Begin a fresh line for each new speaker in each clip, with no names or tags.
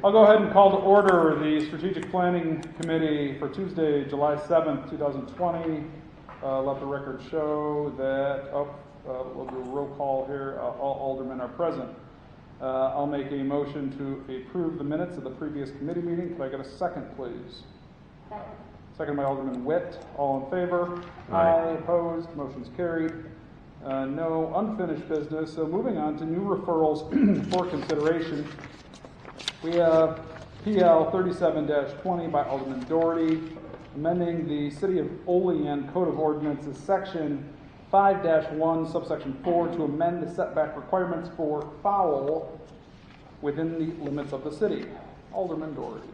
I'll go ahead and call to order the Strategic Planning Committee for Tuesday, July 7th, 2020. Let the record show that, we'll do a roll call here. All aldermen are present. I'll make a motion to approve the minutes of the previous committee meeting. Could I get a second, please? Second by Alderman Witt. All in favor? Aye. Opposed? Motion's carried. No unfinished business. So moving on to new referrals for consideration. We have PL 37-20 by Alderman Dougherty, amending the City of Olean Code of Ordinances Section 5-1, subsection 4, to amend the setback requirements for fowl within the limits of the city. Alderman Dougherty.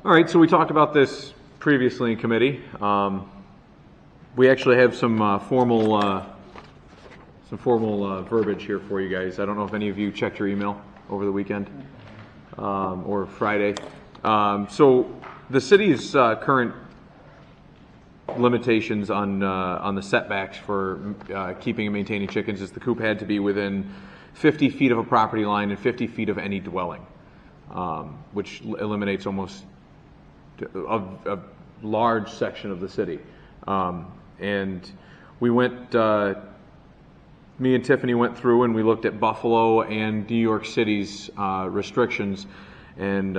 All right, so we talked about this previously in committee. We actually have some formal verbiage here for you guys. I don't know if any of you checked your email over the weekend or Friday. So the city's current limitations on the setbacks for keeping and maintaining chickens is the coop had to be within 50 feet of a property line and 50 feet of any dwelling, which eliminates almost a large section of the city. And we went, me and Tiffany went through and we looked at Buffalo and New York City's restrictions. And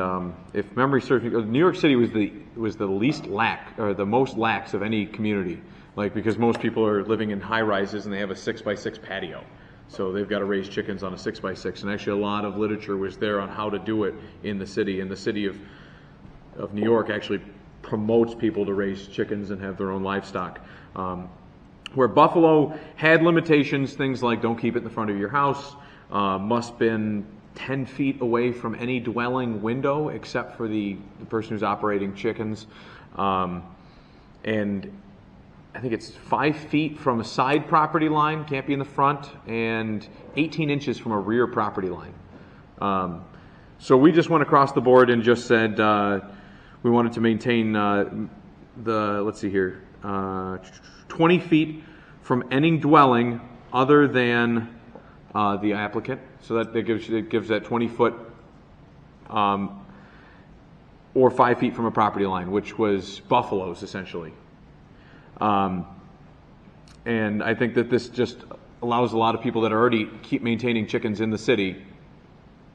if memory serves me, New York City was the least lax, or the most lax of any community. Like, because most people are living in high rises and they have a 6x6 patio, so they've got to raise chickens on a 6x6. And actually, a lot of literature was there on how to do it in the city. And the city of New York actually promotes people to raise chickens and have their own livestock. Where Buffalo had limitations, things like don't keep it in the front of your house, must been 10 feet away from any dwelling window except for the person who's operating chickens. And I think it's 5 feet from a side property line, can't be in the front, and 18 inches from a rear property line. So we just went across the board and just said we wanted to maintain let's see here, 20 feet from any dwelling other than the applicant. So that gives that 20 foot or 5 feet from a property line, which was Buffalo's essentially. And I think that this just allows a lot of people that already keep maintaining chickens in the city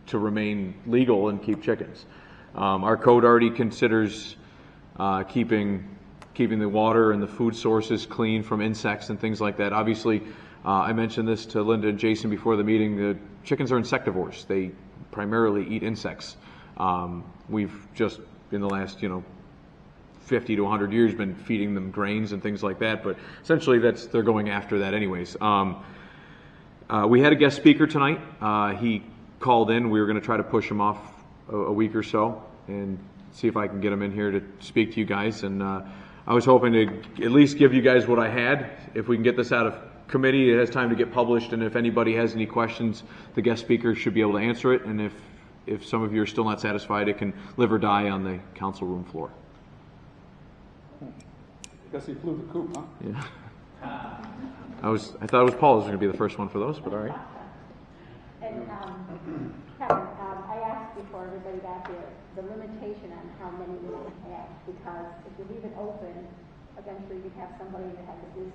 to remain legal and keep chickens. Our code already considers keeping the water and the food sources clean from insects and things like that. Obviously, I mentioned this to Linda and Jason before the meeting. The chickens are insectivores. They primarily eat insects. We've just, in the last 50 to 100 years, been feeding them grains and things like that. But essentially, they're going after that anyways. We had a guest speaker tonight. He called in. We were going to try to push him off a week or so and see if I can get him in here to speak to you guys. And I was hoping to at least give you guys what I had. If we can get this out of committee, it has time to get published, and if anybody has any questions, the guest speaker should be able to answer it. And if some of you are still not satisfied, it can live or die on the council room floor.
I guess he flew the coop, huh?
Yeah. I thought it was Paul was going to be the first one for those, but all right.
And Kevin, I asked before everybody got here the limitation on how many we can have, because if you leave it open, eventually you have somebody that has a business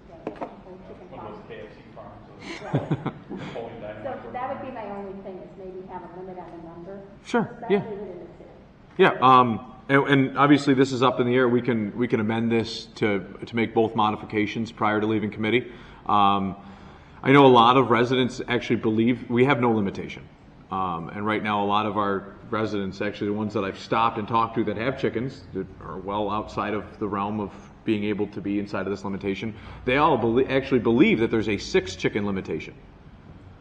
that has a whole chicken farm.
Those KFC farms.
Right. So that would be my only thing, is maybe have a limit on the number.
Sure.
Especially
Yeah.
within the city.
Yeah. And obviously this is up in the air. We can amend this to make both modifications prior to leaving committee. I know a lot of residents actually believe we have no limitation. And right now a lot of our residents, actually the ones that I've stopped and talked to that have chickens that are well outside of the realm of being able to be inside of this limitation, they all actually believe that there's a 6 chicken limitation.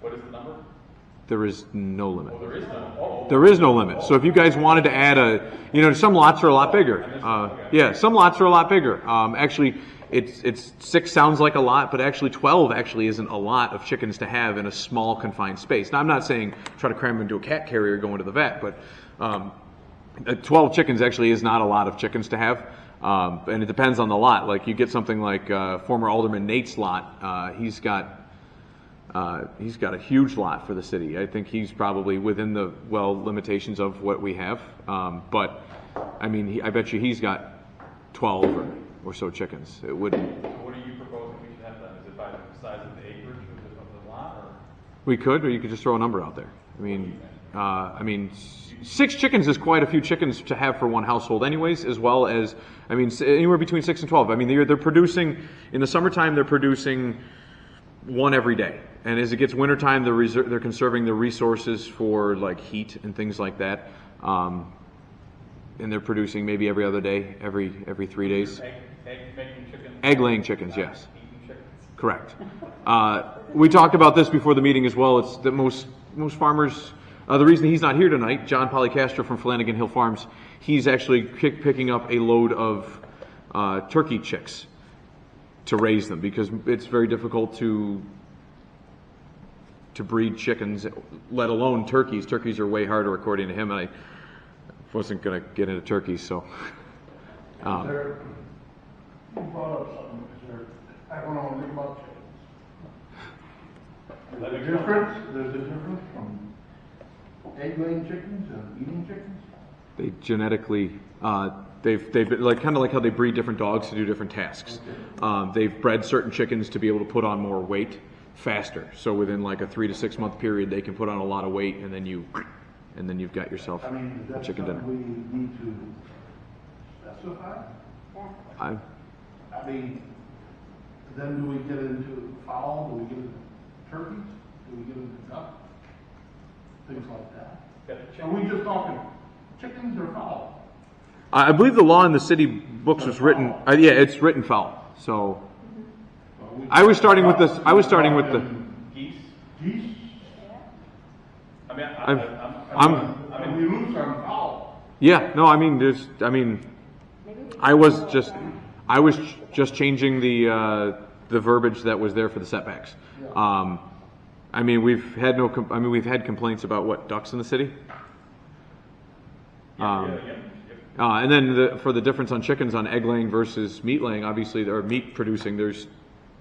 What is the number?
There is no limit.
Oh, there is none.
There is no limit. So if you guys wanted to add some lots are a lot bigger. Yeah, some lots are a lot bigger. Actually, it's 6 sounds like a lot, but actually 12 actually isn't a lot of chickens to have in a small confined space. Now, I'm not saying try to cram them into a cat carrier going to the vet, but 12 chickens actually is not a lot of chickens to have. And it depends on the lot. Like you get something like former Alderman Nate's lot. He's got He's got a huge lot for the city. I think he's probably within the limitations of what we have. But I mean, I bet you he's got 12 or so chickens. It wouldn't.
What are you proposing we should have done? Is it by the size of the acreage of the lot, or?
We could, or you could just throw a number out there. I mean, 6 chickens is quite a few chickens to have for one household, anyways. As well as, I mean, anywhere between 6 and 12. I mean, they're producing in the summertime. They're producing one every day, and as it gets wintertime, they're conserving the resources for like heat and things like that. And they're producing maybe every other day, every 3 days.
Egg-making chickens?
Egg-laying chickens, yes.
Eating chickens?
Correct. We talked about this before the meeting as well. It's that most farmers, the reason he's not here tonight, John Polycastro from Flanagan Hill Farms, he's actually picking up a load of turkey chicks to raise them because it's very difficult to breed chickens, let alone turkeys. Turkeys are way harder, according to him, and I wasn't going to get into turkeys, so.
You brought up something, I don't know anything about chickens. There's a difference from egg-laying chickens and eating chickens?
They genetically, they've been like kind of like how they breed different dogs to do different tasks. They've bred certain chickens to be able to put on more weight faster. So within like a 3 to 6 month period, they can put on a lot of weight, and then you've got yourself a chicken dinner.
We need to specify?
I
mean, then do we get into fowl? Do we get into turkeys? Do we get into duck? Things like that. Are we just talking chickens or fowl?
I believe the law in the city books was written. Yeah, it's written fowl. So I was starting with this. I was starting with the
Geese?
Geese?
I mean,
I mean, we lose on fowl.
Yeah, no, I mean, I was just changing the verbiage that was there for the setbacks. I mean, we've had complaints about what, ducks in the city? And then for the difference on chickens on egg laying versus meat laying, obviously, or meat producing,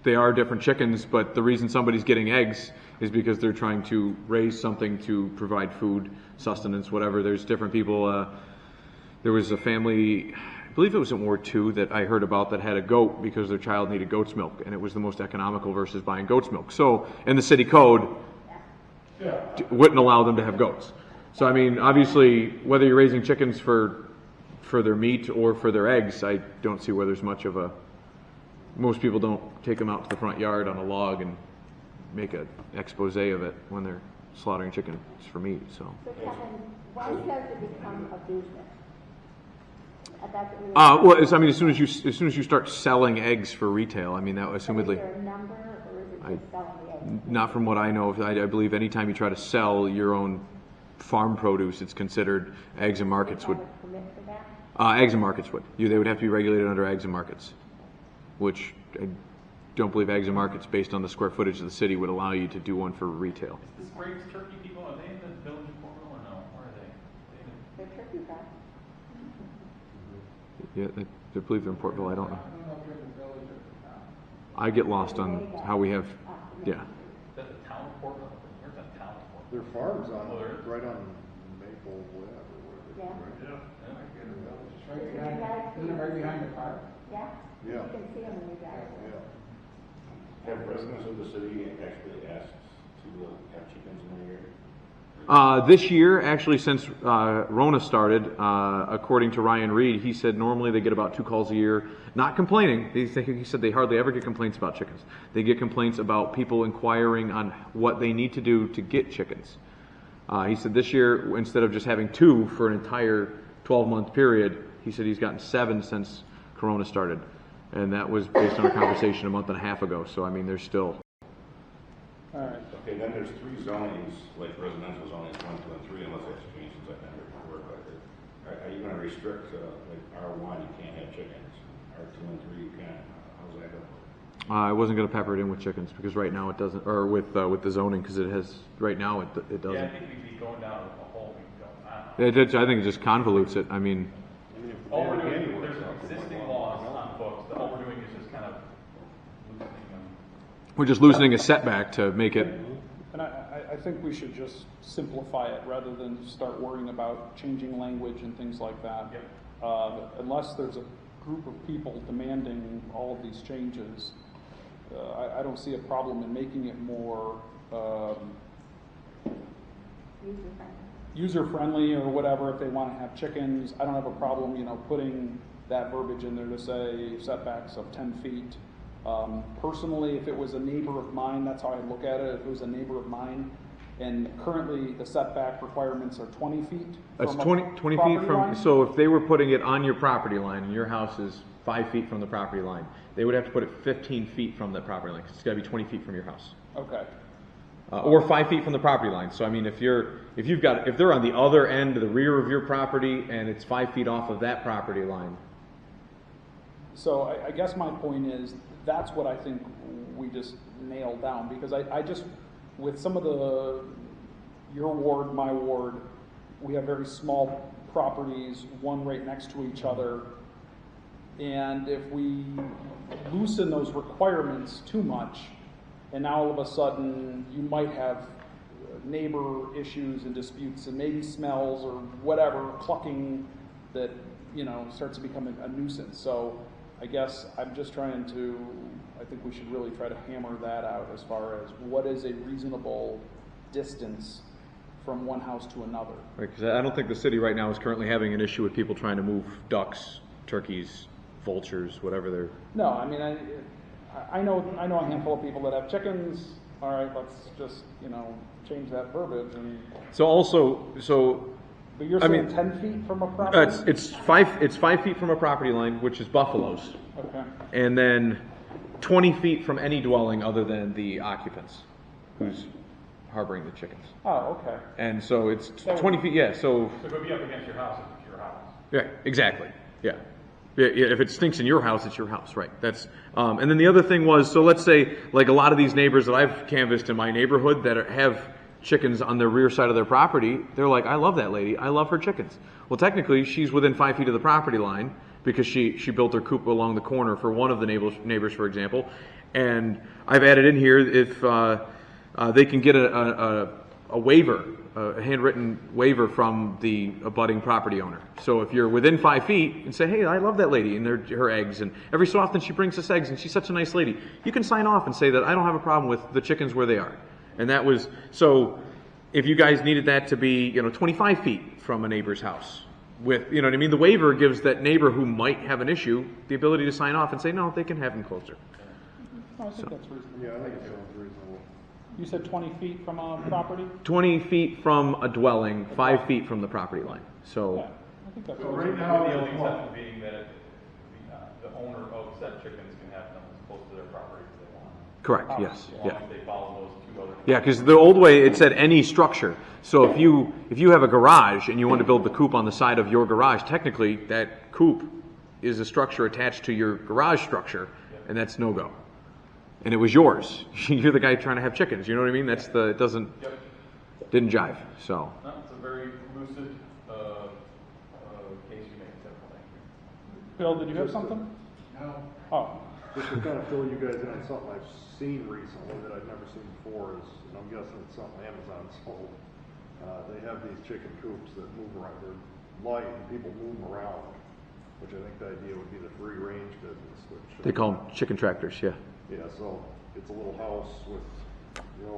they are different chickens, but the reason somebody's getting eggs is because they're trying to raise something to provide food, sustenance, whatever. There's different people. There was a family, I believe it was in War II, that I heard about that had a goat because their child needed goat's milk, and it was the most economical versus buying goat's milk. So in the city code, wouldn't allow them to have goats. So I mean, obviously, whether you're raising chickens for their meat or for their eggs, I don't see where there's much of a. Most people don't take them out to the front yard on a log and make an expose of it when they're slaughtering chickens for meat. So
Kevin, when does it become a business?
well, I mean, as soon as you start selling eggs for retail, I mean, that assumedly.
Is there a number, or is it just selling the eggs?
Not from what I know. I believe anytime you try to sell your own farm produce, it's considered eggs and markets would.
Permit for that?
Eggs and markets would. They would have to be regulated under eggs and markets, which I don't believe eggs and markets, based on the square footage of the city, would allow you to do one for retail.
Is the Sprague's turkey people, are they in the village of Portville or no? Where are they?
They're turkey guys.
Yeah, I believe they're in Portville. I don't know. I get lost on how we have. Yeah.
Is that the town of Portville? Where's that town of Portville?
Their farm's right on Maple Web or whatever.
Yeah.
Isn't it right behind the park?
Yeah?
Yeah.
You can see them when you drive there.
Yeah.
Have residents of the city actually asked to have chickens in their area?
This year, actually, since Rona started, according to Ryan Reed, he said normally they get about 2 calls a year. Not complaining. He said they hardly ever get complaints about chickens. They get complaints about people inquiring on what they need to do to get chickens. He said this year, instead of just having 2 for an entire 12-month period, he said he's gotten 7 since Corona started. And that was based on a conversation a month and a half ago. So, I mean, there's still...
All right.
Okay, then there's 3 zonings, like residential zonings 1, 2, and 3, unless that's changed since I've been here before. But are you going to restrict, like R1, you can't have chickens, R2 and 3, you can? How's that going?
I wasn't going to pepper it in with chickens because right now it doesn't, or with the zoning, because it has, right now it doesn't.
Yeah, I think we'd be going down a hole we can go.
I think it just convolutes it. I mean,
All we're doing, there's existing laws on books, all we're doing is just kind of loosening them.
We're just loosening a setback to make it.
And I think we should just simplify it rather than start worrying about changing language and things like that. Unless there's a group of people demanding all of these changes, I don't see a problem in making it more user-friendly or whatever. If they want to have chickens, I don't have a problem, putting that verbiage in there to say setbacks of 10 feet. Personally, if it was a neighbor of mine, that's how I look at it. If it was a neighbor of mine, and currently the setback requirements are 20 feet.
That's
from
20 feet from,
line.
so if they were putting it on your property line and your house is 5 feet from the property line, they would have to put it 15 feet from the property line, 'cause it's got to be 20 feet from your house.
Okay.
Or 5 feet from the property line. So I mean, if they're on the other end of the rear of your property and it's 5 feet off of that property line.
So I guess my point is, that's what I think we just nailed down, because I just, with some of your ward, my ward, we have very small properties, one right next to each other, and if we loosen those requirements too much, and now all of a sudden you might have neighbor issues and disputes and maybe smells or whatever, clucking that, starts to become a nuisance. So I guess I'm just trying to, I think we should really try to hammer that out as far as what is a reasonable distance from one house to another.
Right, because I don't think the city right now is currently having an issue with people trying to move ducks, turkeys, vultures, whatever they're.
No, I mean, I know a handful of people that have chickens. All right, let's just, change that verbiage. And but you're saying 10 feet from a property?
It's 5 feet from a property line, which is buffaloes.
Okay.
And then 20 feet from any dwelling other than the occupants who's harboring the chickens.
Oh, okay.
And so it's 20 feet, yeah, so.
So it would be up against your house if it's your house.
Yeah, exactly, yeah. Yeah, if it stinks in your house, it's your house, right? That's, and then the other thing was, so let's say, like a lot of these neighbors that I've canvassed in my neighborhood that have chickens on their rear side of their property, they're like, I love that lady, I love her chickens. Well, technically, she's within 5 feet of the property line because she built her coop along the corner for one of the neighbors, for example. And I've added in here if they can get a waiver, a handwritten waiver from the abutting property owner. So if you're within 5 feet and say, hey, I love that lady and her eggs, and every so often she brings us eggs and she's such a nice lady, you can sign off and say that I don't have a problem with the chickens where they are. And that was, so if you guys needed that to be, 25 feet from a neighbor's house with, what I mean? The waiver gives that neighbor who might have an issue the ability to sign off and say, no, they can have them closer.
I think that's reasonable.
Yeah, I think it sounds reasonable.
You said 20 feet from a property?
20 feet from a dwelling, 5 feet from the property line. So,
Yeah, I think that's
So
reasonable.
right now,
The
it's
only
what?
exception being that the owner of said chickens can have them as close to their property as they want.
correct, yes,
As long
yeah.
as they follow those two other.
Yeah, because the old way it said any structure. So if you have a garage and you want to build the coop on the side of your garage, technically that coop is a structure attached to your garage structure, and that's no go. And it was yours. You're the guy trying to have chickens. You know what I mean? That's it doesn't didn't jive. So.
No, it's a very lucid case you make. Thank you.
Bill, did you have something?
No.
Oh,
Just to kind of fill you guys in on something I've seen recently that I've never seen before is, and I'm guessing it's something Amazon sold. They have these chicken coops that move around. They're light and people move them around, which I think the idea would be the free range business, which
They call them chicken tractors, yeah.
yeah, so it's a little house with,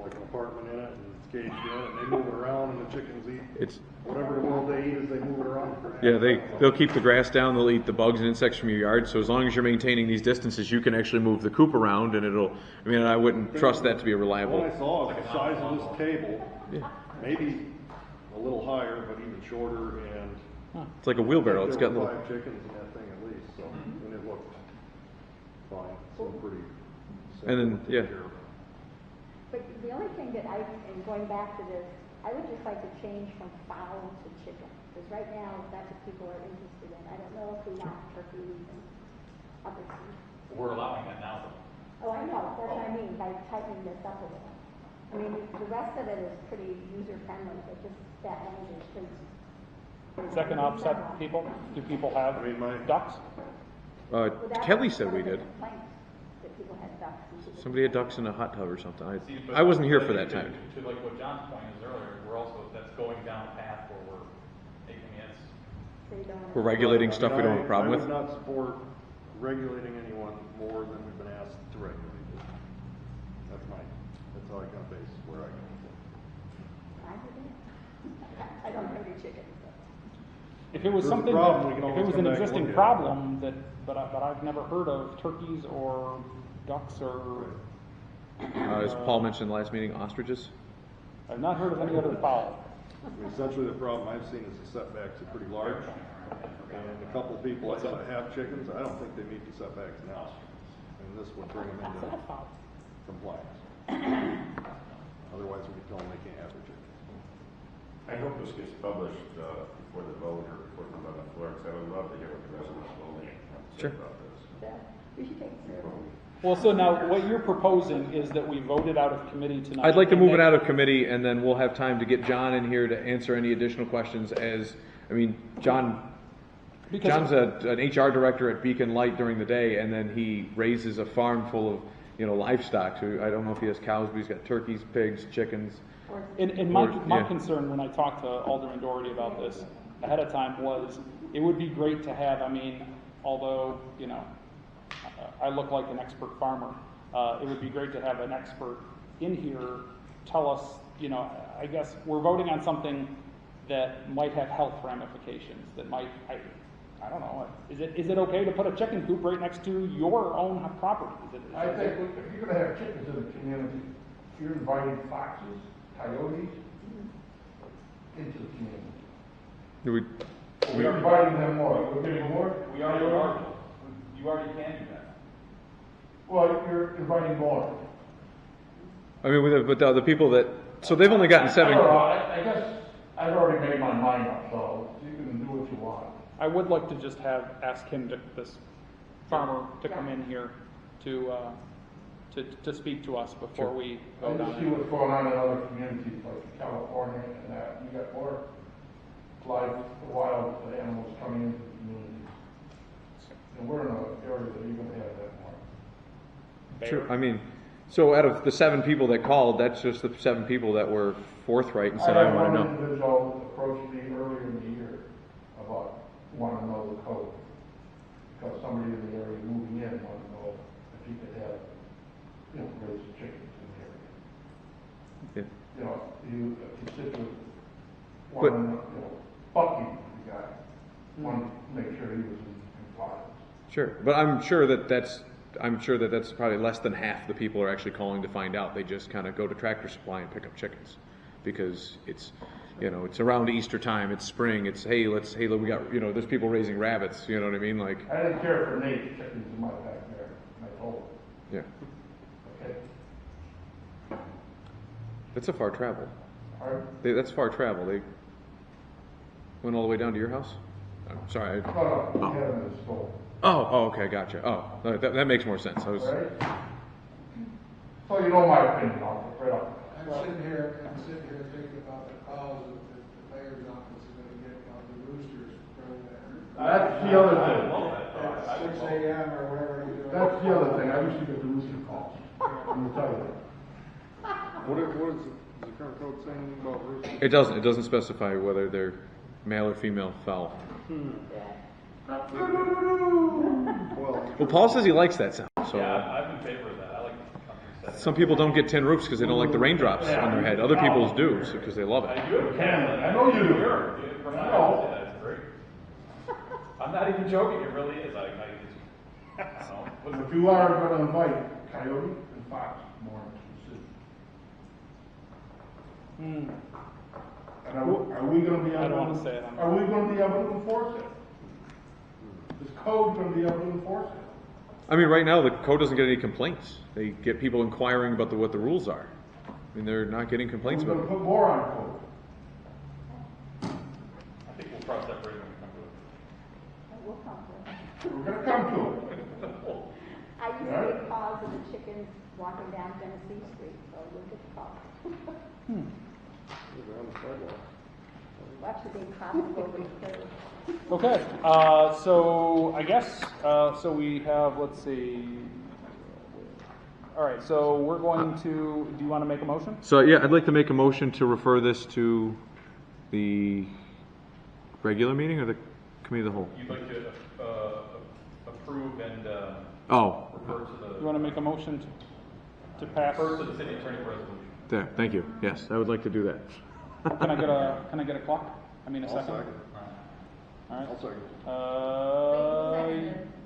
like an apartment in it, and it's caged in, and they move it around, and the chickens eat
It's
whatever the world they eat as they move it around.
yeah, they'll keep the grass down, they'll eat the bugs and insects from your yard. So as long as you're maintaining these distances, you can actually move the coop around, and I wouldn't trust that to be a reliable.
What I saw is the size of this table, maybe a little higher, but even shorter, and
It's like a wheelbarrow. It's got
there were
little.
5 chickens in that thing at least, so, and it looked fine, seemed pretty.
And then,
simple to
yeah.
take care of.
But the only thing that and going back to this, I would just like to change from fowl to chicken, because right now, that's what people are interested in. I don't know if we want turkeys and other things.
We're allowing that now.
Oh, I know, that's what I mean, by tightening this up a little. I mean, the rest of it is pretty user-friendly, but just that language, because...
is that going to upset people? Do people have
I mean,
ducks?
Well, that's
Kelly said
one
we
of the
did.
complaints that people had ducks. And people
Somebody had ducks in a hot tub or something.
See, but
I wasn't here
I
for
think
that time.
To like what John's point is earlier, we're also, that's going down a path where we're making it,
So you don't want
We're
to-
regulating stuff we don't have a problem
I
with.
would not support regulating anyone more than we've been asked to regulate. That's all I can base where I come from.
I do that. I don't have any chickens. So.
If it was
There's a
something,
problem, we
that,
can
if it
always
was
come
an
back and
existing
look at it.
problem but I've never heard of turkeys or ducks or,
As Paul mentioned last meeting, ostriches.
I've not heard of any other fowl.
I mean, essentially, the problem I've seen is the setbacks are pretty large. And a couple of people that have chickens, I don't think they meet the setbacks now. And this would bring them into compliance. Otherwise, we could tell them they can't have their chickens.
I hope this gets published before the vote or before it comes on the floor, because I would love to hear what the residents of Olean have to say
Sure.
about this.
Yeah, we should take a survey.
Well, so now what you're proposing is that we vote it out of committee tonight.
I'd like to
and
move it
then-
out of committee, and then we'll have time to get John in here to answer any additional questions. John's an HR director at Beacon Light during the day, and then he raises a farm full of livestock. So I don't know if he has cows, but he's got turkeys, pigs, chickens.
And my
Yeah.
concern when I talked to Alderman Dougherty about this ahead of time was it would be great to have, although, I look like an expert farmer, it would be great to have an expert in here tell us, I guess we're voting on something that might have health ramifications, that might, I don't know, is it okay to put a chicken coop right next to your own property?
I think if you're gonna have chickens in the community, you're inviting foxes, coyotes into the community. We're inviting them more. We're getting more.
we already are, you already can do that.
Well, you're inviting more.
But the people that, so they've only gotten 7.
I guess I've already made my mind up, so you can do what you want.
I would like to just ask him, this farmer, to come in here to speak to us before we
I
vote
just
on
see
it.
what's going on in other communities like California and that. You got more live, wild animals coming into the communities. And we're in an area that you're gonna have that more.
Sure. So out of the 7 people that called, that's just the 7 people that were forthright and said, I want to
had
know.
one individual approach me earlier in the year about wanting to know the code. Because somebody in the area moving in wanted to know if he could have, raise chickens in the area.
Yeah.
He constituent wanted to know, Bucky, the guy, wanted to make sure he was in compliance.
Sure, but I'm sure that that's probably less than half the people are actually calling to find out. They just kind of go to Tractor Supply and pick up chickens because it's around Easter time, it's spring, it's we got there's people raising rabbits. You know what I mean? Like
I didn't care for native chickens in my backyard, and I told him,
yeah,
okay?
that's a far travel.
Alright?
That's far travel. They went all the way down to your house. I'm sorry.
No, we had them in the store.
Oh, okay, gotcha. Oh, that makes more sense. I was.
Right? So you know my opinion on it, right off.
I'm sitting here thinking about the calls that the mayor's office is gonna get about the roosters from
That's the other
I
thing.
love that thought.
at 6 a.m. or whatever you do.
That's the other thing. I used to get the rooster calls. I'm gonna tell you.
What is the current code saying about roosters?
It doesn't specify whether they're male or female fowl. Well, Paul says he likes that sound. So
Yeah, I'm in favor of that, I like the country setting.
some people don't get tin roofs because they don't like the raindrops on their head. Other people do because they love it.
I do have a cat.
I know you do.
From
I
my
know.
house, yeah, it's great. I'm not even joking, it really is, I don't know.
But if you are gonna invite coyote and fox more into the city. And are we gonna be able
I don't wanna say it.
Are we gonna be able to enforce it? Is code gonna be able to enforce it?
Right now the code doesn't get any complaints. They get people inquiring about what the rules are. They're not getting complaints
We're
about
gonna
it.
put more on code.
I think we'll cross that bridge when we come to it.
We'll come to it.
We're gonna come to it.
I used to get calls of the chickens walking down Tennessee Street, so we'll get the call.
They're on the sidewalk.
Watch the big crossing over the curb.
Okay, so I guess, so we have, let's see, All right, so we're going to, do you want to make a motion?
So yeah, I'd like to make a motion to refer this to the regular meeting or the committee of the whole?
You'd like to approve and
Oh,
refer to the.
You want to make a motion to pass?
Refer to the city attorney resolution.
there, thank you. Yes, I would like to do that.
Can I get a clock? I mean, a
I'll
second?
second.
All right.
I'll second.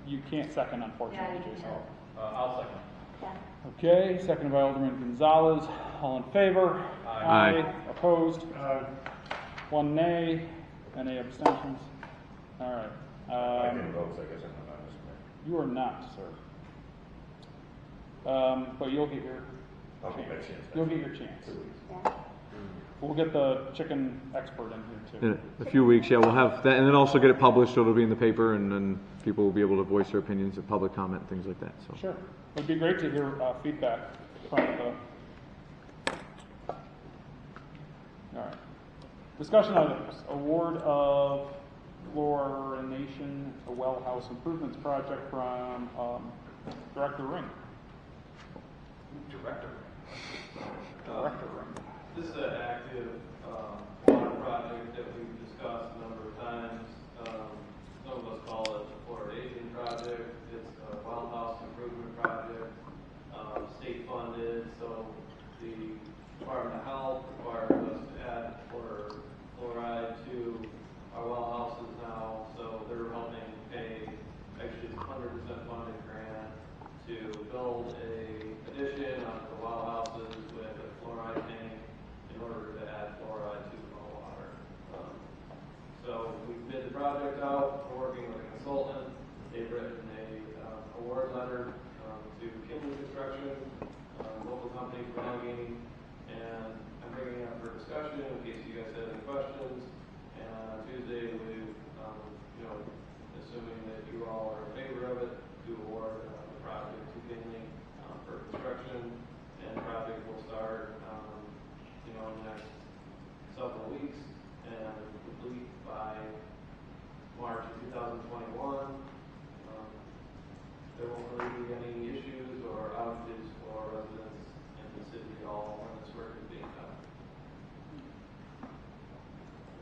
You can't second, unfortunately, Jason.
I'll second.
Yeah.
Okay, seconded by Alderman Gonzalez. All in favor?
Aye.
Opposed? One nay. Any abstentions? All right.
I can vote, so I guess I'm not on this committee.
You are not, sir. But you'll get your
I'll get my
chance.
chance.
You'll get your chance.
Yeah.
We'll get the chicken expert in here too.
In a few weeks, yeah, we'll have that, and then also get it published, so it'll be in the paper, and then people will be able to voice their opinions and public comment, things like that, so.
Sure. It'd be great to hear feedback from the. All right. Discussion items. Award of Fluorination, a well house improvements project from Director Ring.
Director.
Director Ring.
This is an active water project that we've discussed a number of times. Some of us call it the Fluorination project. It's a well house improvement project, state funded. So the Department of Health requires us to add fluoride to our well houses now. So they're helping pay, actually it's a 100% funded grant to build a addition on the well houses with a fluoride tank in order to add fluoride to the well water. So we bid the project out, we're working with a consultant. They've written a award letter to Kinley Construction, local company from Allegheny, and I'm bringing it up for discussion in case you guys have any questions. And on Tuesday, we, assuming that you all are in favor of it, to award the project to Kinley for construction, and the project will start, in the next several weeks and complete by March of 2021. There won't really be any issues or outages for residents in the city at all when this work is being done.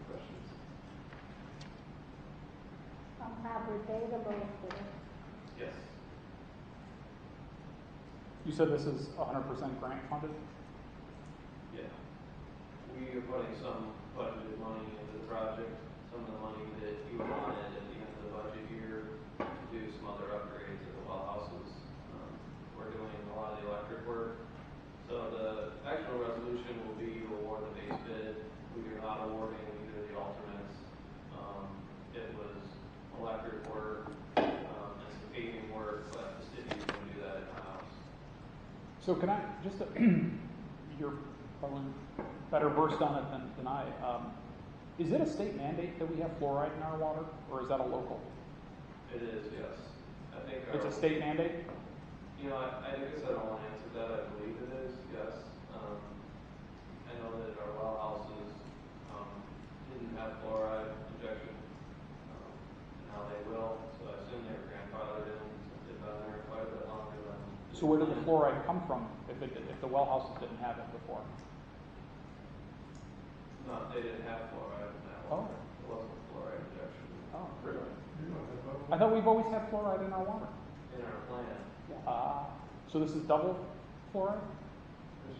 Questions?
Were they the lowest bidder?
Yes.
You said this is 100% grant funded?
Yeah. We are putting some budgeted money into the project, some of the money that you wanted at the end of the budget year to do some other upgrades at the well houses. We're doing a lot of the electric work. So the actual resolution will be to award the base bid. We are not awarding either of the alternates. It was electric work and some paving work, but the city is going to do that in-house.
So can I, just, you're probably better versed on it than I. Is it a state mandate that we have fluoride in our water, or is that a local?
It is, yes. I think
It's a state mandate?
I guess I don't want to answer that. I believe it is, yes. I know that our well houses didn't have fluoride injection. Now they will, so I assume they were grandfathered in since they've been there quite a bit longer than.
So where did the fluoride come from if the well houses didn't have it before?
No, they didn't have fluoride in that water. It wasn't a fluoride injection.
Oh, really? I thought we've always had fluoride in our water.
In our plant.
So this is double fluoride?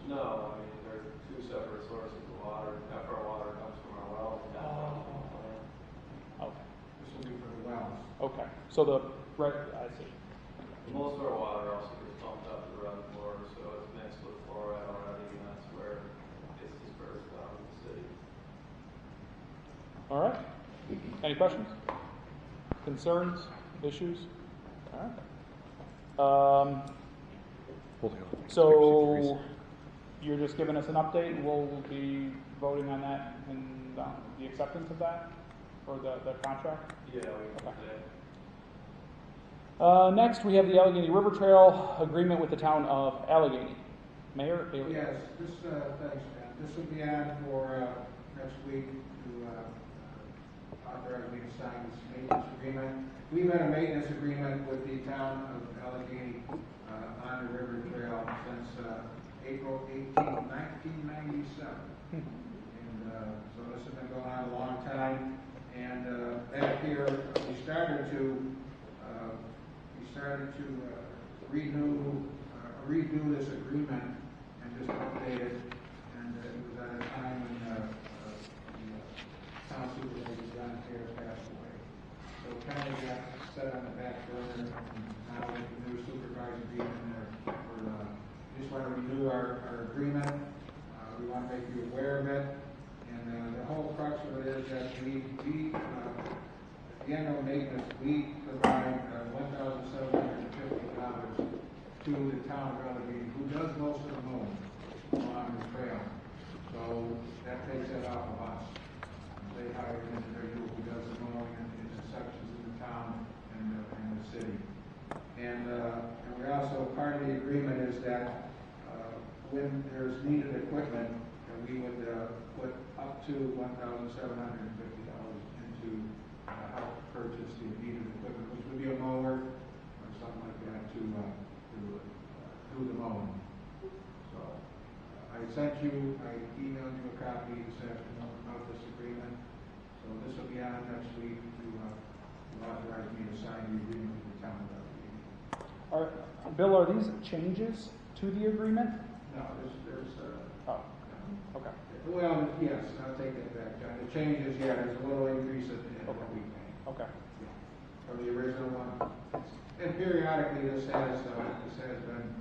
No, I mean, they're two separate sources of water. Half our water comes from our wells and half comes from the plant.
Okay.
This will be for the wells.
Okay. So I see.
Most of our water also gets pumped out to the reservoir, so it's mixed with fluoride already, and that's where it's dispersed out in the city.
All right. Any questions? Concerns? Issues? All right. So you're just giving us an update, and we'll be voting on that and the acceptance of that, or the contract?
Yeah, we can
Okay. Next, we have the Allegheny River Trail agreement with the town of Allegheny. Mayor Bailey.
Yes, thanks, Ben. This will be on for next week to authorize me to sign this maintenance agreement. We've had a maintenance agreement with the town of Allegheny on the river trail since April 18, 1997. And so this has been going on a long time. And back here, we started to redo this agreement and just update it. And it was at a time when the town supervisor John Harris passed away. So it kind of got set on the back burner. And now with the new supervisor being in there, we just want to renew our agreement. We want to make you aware of it. And the whole crux of it is that we at the annual maintenance, we provide $1,750 to the town of Allegheny, who does most of the mowing along the trail. So that takes that off of us. They hire an individual who does the mowing in the sections of the town and the city. And we also, part of the agreement is that when there's needed equipment, we would put up to $1,750 into help purchase the needed equipment, which would be a mower or something like that to do the mowing. So I emailed you a copy this afternoon about this agreement. So this will be on next week to authorize me to sign the agreement with the town of Allegheny.
Bill, are these changes to the agreement?
No, there's
Oh, okay.
well, yes, I'll take that back, John. The changes, there's a little increase in what we pay.
Okay.
Yeah. From the original one. And periodically this has been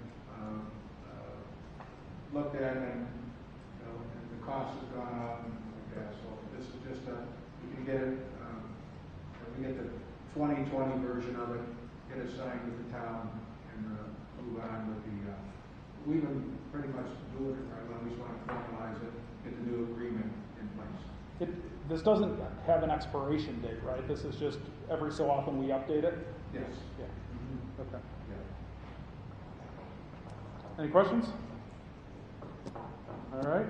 looked at and, and the cost has gone up and like that. So this is just we can get it, we get the 2020 version of it, get it signed with the town and move on with the, we've been pretty much doing it right now. We just want to formalize it, get the new agreement in place.
This doesn't have an expiration date, right? This is just every so often we update it?
Yes.
Yeah.
Mm-hmm.
Okay.
Yeah.
Any questions? All right,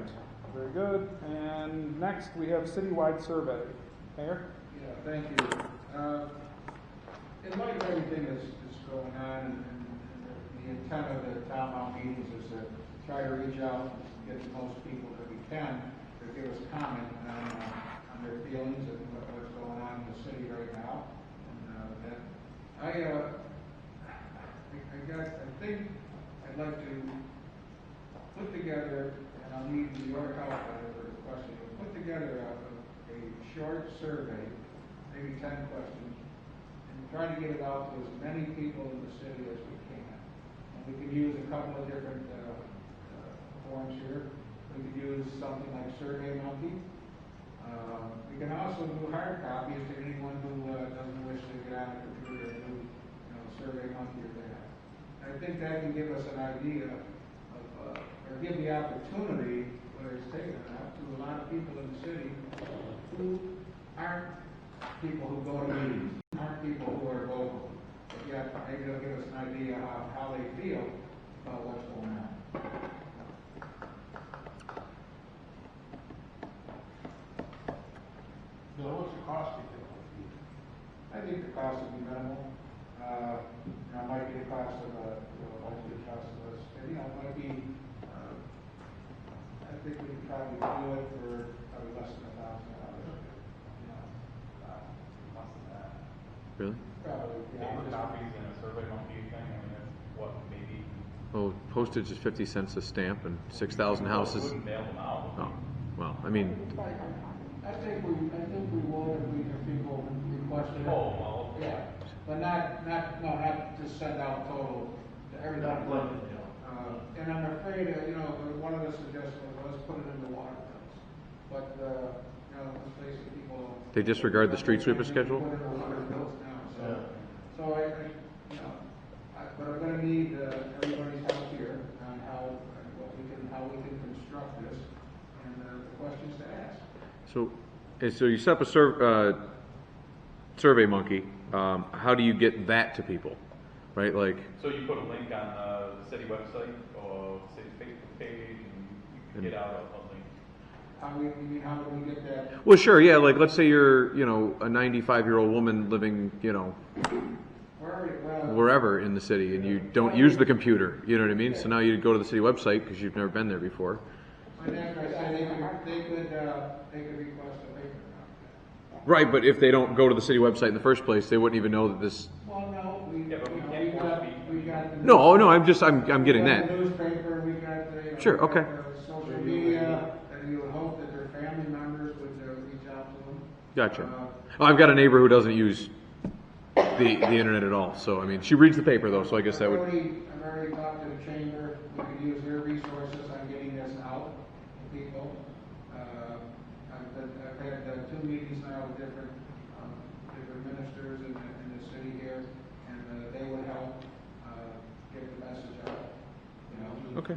very good. And next we have citywide survey. Mayor?
Yeah, thank you. In light of everything that's going on, and the intent of the town hall meetings is to try to reach out and get the most people that we can to give us comment on their feelings and what's going on in the city right now. And I think I'd like to put together, and I'll need your help for the question, put together a short survey, maybe 10 questions, and try to get it out to as many people in the city as we can. And we could use a couple of different forms here. We could use something like SurveyMonkey. We can also do hard copies to anyone who doesn't wish to get on a computer and do SurveyMonkey or that. I think that can give us an idea of, or give the opportunity, whether it's taken out, to a lot of people in the city who aren't people who go to meetings, aren't people who are vocal. But yet, maybe they'll give us an idea of how they feel about what's going on.
Bill, what's the cost you think?
I think the cost would be minimal. It might be the cost of it might be. I think we could probably do it for probably less than $1,000.
Less than that.
Really?
Probably.
Paper copies and a SurveyMonkey thing, I mean, that's what, maybe.
Oh, postage is 50 cents a stamp and 6,000 houses.
Wouldn't mail them out.
Oh, well, I mean,
I think we would if people requested it.
Oh, well.
Yeah, but not to send out total to everybody. And I'm afraid one of the suggestions was put it into water bills. But let's face it, people.
they disregard the street sweeper schedule?
Put it into water bills now. So but I'm going to need everybody's help here on how we can construct this and the questions to ask.
So you set up a SurveyMonkey. How do you get that to people, right? Like.
So you put a link on the city website or city Facebook page, and you can get out a link.
How do we get that?
Well, sure, yeah. Like, let's say you're, a 95-year-old woman living,
We're
wherever in the city, and you don't use the computer. You know what I mean? So now you go to the city website because you've never been there before.
But after I said they could request a paper copy.
Right, but if they don't go to the city website in the first place, they wouldn't even know that this.
Well, no, we got the
No, I'm getting
we
that.
got the newspaper, we got the
Sure, okay.
social media, and you would hope that their family members would reach out to them.
Gotcha. I've got a neighbor who doesn't use the internet at all. So I mean, she reads the paper though. So I guess that would.
I've already talked to the chamber. We could use their resources on getting this out to people. I've had 2 meetings now with different ministers in the city here, and they would help get the message out. You know.
Okay.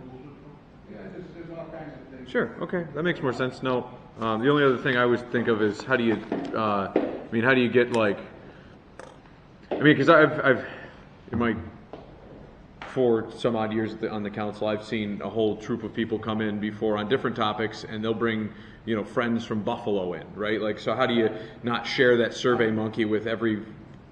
Yeah, there's all kinds of things.
Sure. Okay, that makes more sense. No, the only other thing I always think of is how do you, how do you get like, because I've in my 4 some odd years on the council, I've seen a whole troop of people come in before on different topics, and they'll bring friends from Buffalo in, right? Like, so how do you not share that Survey Monkey with every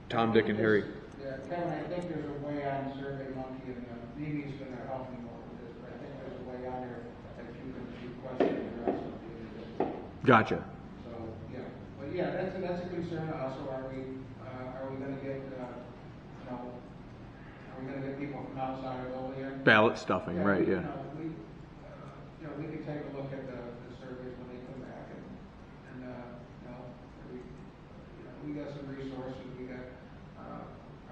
Tom, Dick, and Harry?
Yeah, Kevin, I think there's a way on Survey Monkey, and Mimi's going to help me more with this, but I think there's a way on there that you can request and address something.
Gotcha.
So, yeah, but yeah, that's a concern also. Are we going to get, are we going to get people from outside of Olean?
Ballot stuffing, right? Yeah.
We could take a look at the surveys when they come back, and we got some resources. We got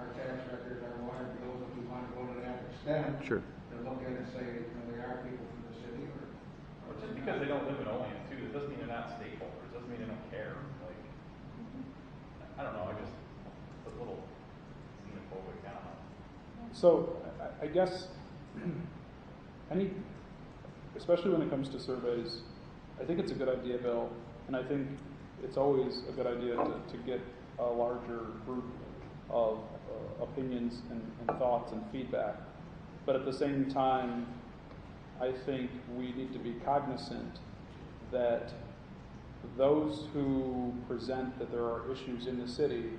our tax records, our water bills. If we want to go to that extent,
Sure.
to look at it and say, they are people from the city,
or just because they don't live in Olean too, that doesn't mean they're not stakeholders. Doesn't mean they don't care. Like, I don't know. It's a little xenophobic. I don't know.
So I guess especially when it comes to surveys, I think it's a good idea, Bill, and I think it's always a good idea to get a larger group of opinions and thoughts and feedback. But at the same time, I think we need to be cognizant that those who present that there are issues in the city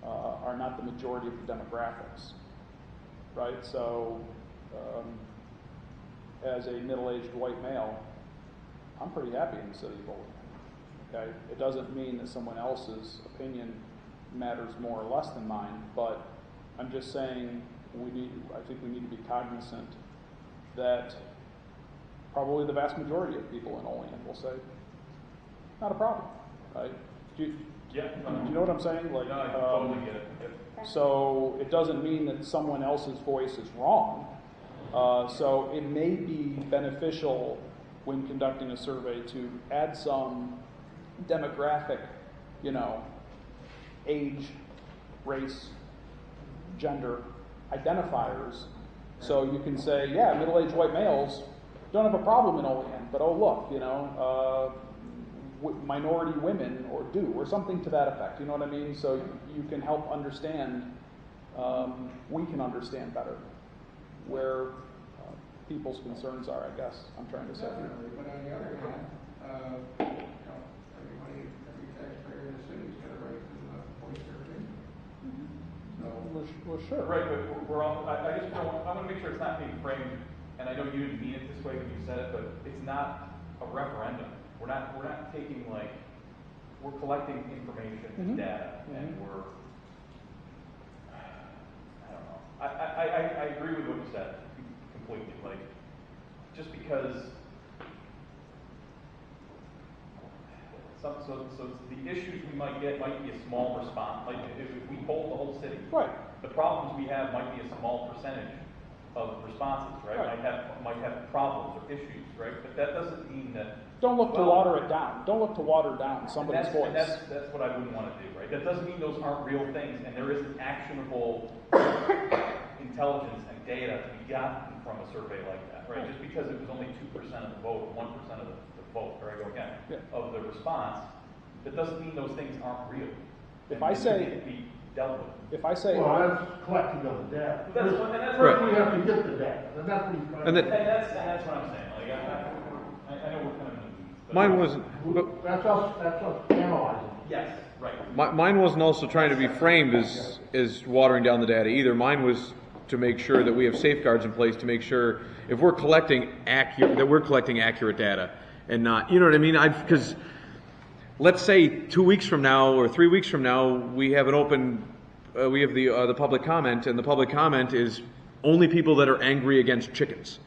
are not the majority of the demographics, right? So as a middle-aged white male, I'm pretty happy in the city of Olean. Okay, it doesn't mean that someone else's opinion matters more or less than mine, but I'm just saying I think we need to be cognizant that probably the vast majority of people in Olean will say, not a problem, right? Do you know what I'm saying? Like,
no, I totally get it. Yep.
So it doesn't mean that someone else's voice is wrong. So it may be beneficial when conducting a survey to add some demographic, age, race, gender identifiers. So you can say, yeah, middle-aged white males don't have a problem in Olean, but oh look, minority women or something to that effect. You know what I mean? So you can help understand. We can understand better where people's concerns are, I guess I'm trying to say.
Definitely, but on the other hand, every taxpayer in the city's got a right to voice their opinion.
Well, sure.
Right, but we're all, I just don't want, I want to make sure it's not being framed, and I know you didn't mean it this way when you said it, but it's not a referendum. We're not taking we're collecting information and data, and we're, I don't know. I agree with what you said completely. Like, just because so the issues we might get might be a small response. Like if we poll the whole city,
right,
the problems we have might be a small percentage of responses, right? Might have problems or issues, right? But that doesn't mean that.
Don't look to water it down. Don't look to water down somebody's voice.
And that's what I wouldn't want to do, right? That doesn't mean those aren't real things, and there isn't actionable intelligence and data to be gotten from a survey like that, right? Just because it was only 2% of the vote, 1% of the vote, there I go again, of the response, that doesn't mean those things aren't real.
If I say,
it be dealt with.
If I say,
well, that's collecting of the data.
That's
First we have to get the data, and that's what he's trying to do.
That's what I'm saying. Like, I know we're kind of.
Mine wasn't.
That's us analyzing.
Yes, right.
Mine wasn't also trying to be framed as watering down the data either. Mine was to make sure that we have safeguards in place to make sure if we're collecting accurate data and not, you know what I mean? Because let's say 2 weeks from now or 3 weeks from now we have an open, we have the public comment, and the public comment is only people that are angry against chickens.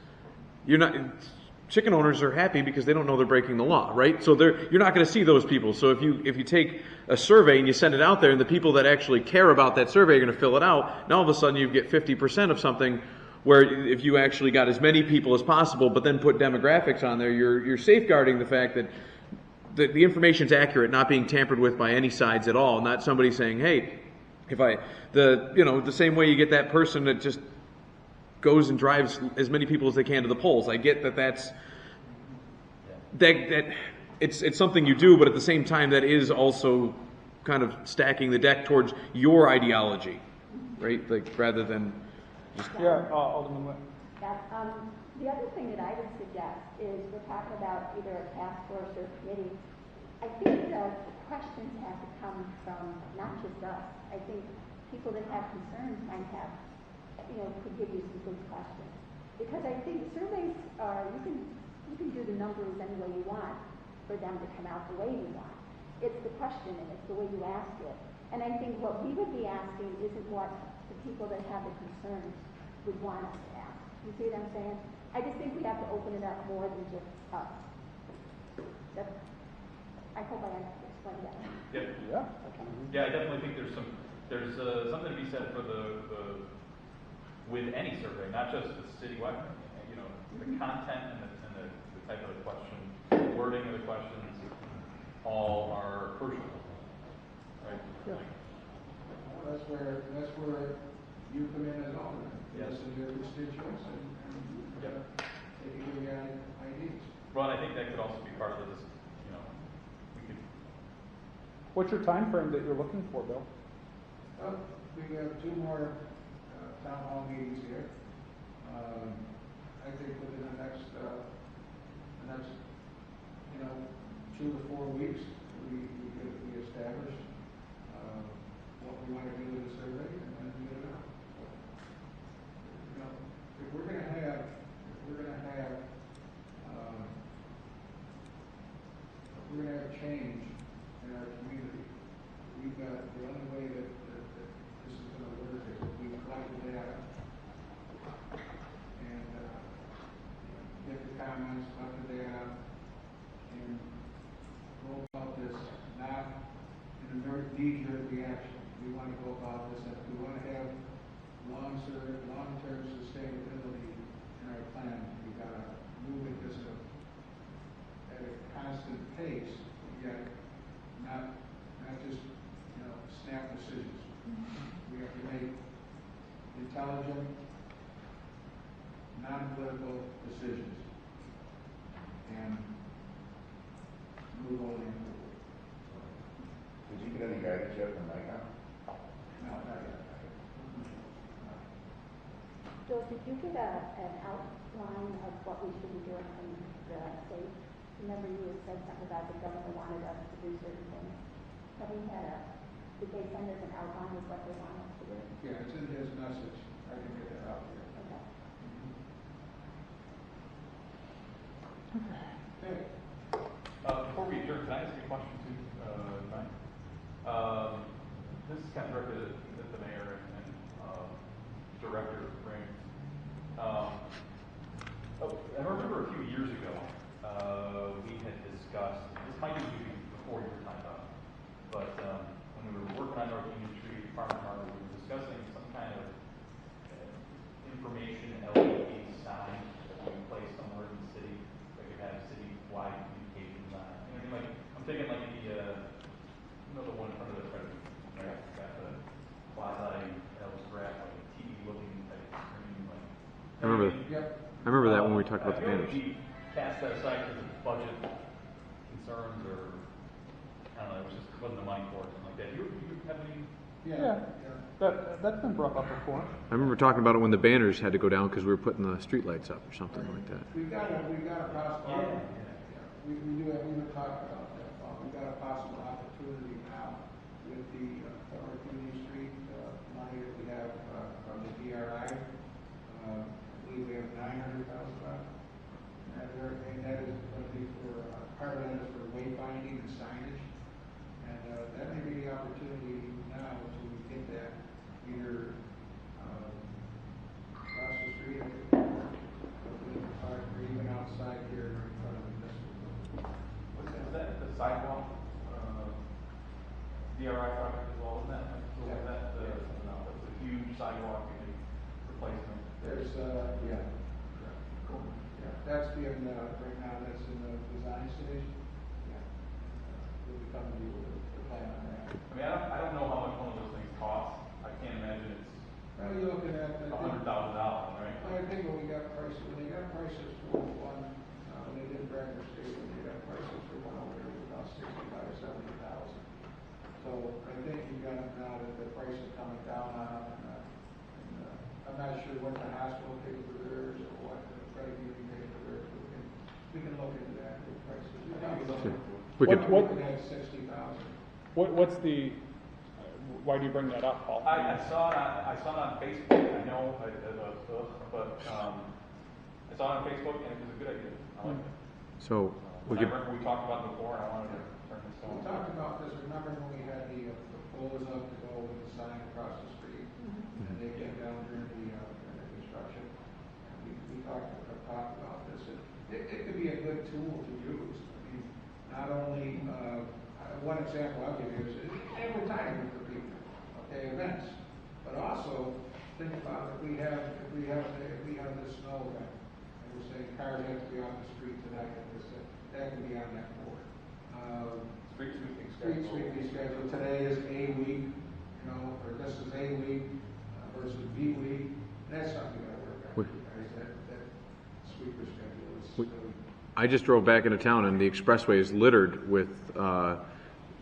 Chicken owners are happy because they don't know they're breaking the law, right? So you're not going to see those people. So if you take a survey and you send it out there, and the people that actually care about that survey are going to fill it out, now all of a sudden you get 50% of something, where if you actually got as many people as possible, but then put demographics on there, you're safeguarding the fact that the information's accurate, not being tampered with by any sides at all, not somebody saying, hey, the same way you get that person that just goes and drives as many people as they can to the polls. I get that it's something you do, but at the same time that is also kind of stacking the deck towards your ideology, right? Like rather than just
Alderman Witt.
The other thing that I would suggest is we're talking about either a task force or a committee. I think the questions have to come from not just us. I think people that have concerns might have, could give you some good questions. Because I think surveys are, you can do the numbers any way you want for them to come out the way you want. It's the question and it's the way you ask it. And I think what we would be asking isn't what the people that have the concerns would want us to ask. You see what I'm saying? I just think we have to open it up more than just us. I hope I explained that.
Yeah, I definitely think there's something to be said for the with any survey, not just the citywide. The content and the type of the question, the wording of the questions, all are crucial, right?
Yeah. That's where you come in as alderman.
Yes.
Listen to your constituents and take your ideas.
Well, I think that could also be part of this.
What's your time frame that you're looking for, Bill?
We have 2 more town hall meetings here. I think within the next 2 to 4 weeks, we establish what we want to do with the survey and then get it out. If we're going to have change in our community, the only way that this is going to work is if we collect the data and get the comments, collect the data, and go about this not in a very knee-jerk reaction. We want to go about this, and we want to have long-term sustainability in our plan. We've got to move at at a constant pace, yet not just snap decisions. We have to make intelligent, non-political decisions and move on forward.
Did you get any guidance yet from NICOM?
No, not yet.
Bill, did you get an outline of what we should be doing in the state? Remember you had said something about the governor wanted us to do certain things. Did they send us an outline of what they want us to do?
Yeah, it's in his message. I can get that out here.
Okay.
Before we adjourn, can I ask you a question too, Mike? This is kind of directed at the mayor and director of Rings. I remember a few years ago, we had discussed, this might even be before your time up, but when we were working on North Union Street, Farm Market, we were discussing some kind of information LED sign that we would place somewhere in the city that could have city-wide communications on it. I'm thinking like the one in front of the president, right? It's got the quasi-abstract, like TV-looking type screen,
I remember that when we talked about the banners.
Cast that aside because of budget concerns, or I don't know, it wasn't the money for it, something like that. You have any?
Yeah. That's been brought up before.
I remember talking about it when the banners had to go down because we were putting the street lights up or something like that.
We've got a possible. We were talking about that. We've got a possible opportunity now with the North Union Street money that we have from the DRI. I believe we have $900,000 left. And that is going to be for, part of that is for wayfinding and signage. And that may be the opportunity now to get that either across the street or even outside here in front of the municipal.
Is that the sidewalk, DRI project as well, isn't that? That's a huge sidewalk replacement.
There's, yeah. Cool. Yeah, that's being, right now, that's in the design stage. Yeah. We'll be coming to you with a plan on that.
I mean, I don't know how much one of those things costs. I can't imagine it's
Well, you're looking at,
$100,000, right?
I think when we got prices for one, when they did Bradford State, when they got prices for one over there, it was about $65,000 or $70,000. So I think you got it now that the price is coming down on, and I'm not sure what the hospital paid for theirs or what the credit union paid for theirs, but we can look into that, the prices.
We could.
We're looking at $60,000.
What's the, why do you bring that up, Paul?
I saw it on Facebook. I know, but I saw it on Facebook and it was a good idea. I like it.
So we
I
could.
remember we talked about it before and I wanted to turn this
We
on.
talked about this, remember when we had the poles up to go with the sign across the street? And they came down during the construction. And we talked about this. It could be a good tool to use. I mean, not only, one example I'll give you is advertising for people, okay, events. But also, think about if we have this snow event, and we're saying cars have to be off the street tonight, that can be on that board.
Street sweeping
Street sweeping schedule. Today is A week, or this is A week versus B week. That's something we gotta work on. Guys. That sweeper schedule is.
I just drove back into town and the expressway is littered with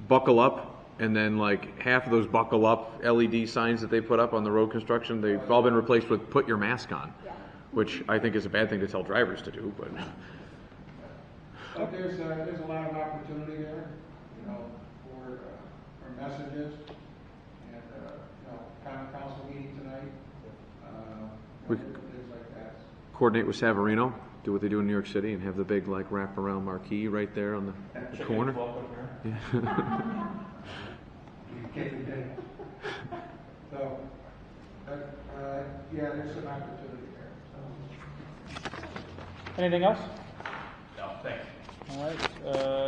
buckle up, and then like half of those buckle up LED signs that they put up on the road construction, they've all been replaced with put your mask on, which I think is a bad thing to tell drivers to do, but.
But there's a lot of opportunity there, for messages, and, council meeting tonight,
We
things like that.
Coordinate with Savarino, do what they do in New York City, and have the big like wraparound marquee right there on the corner. Yeah.
So, yeah, there's some opportunity there. So.
Anything else?
No, thanks.
All right,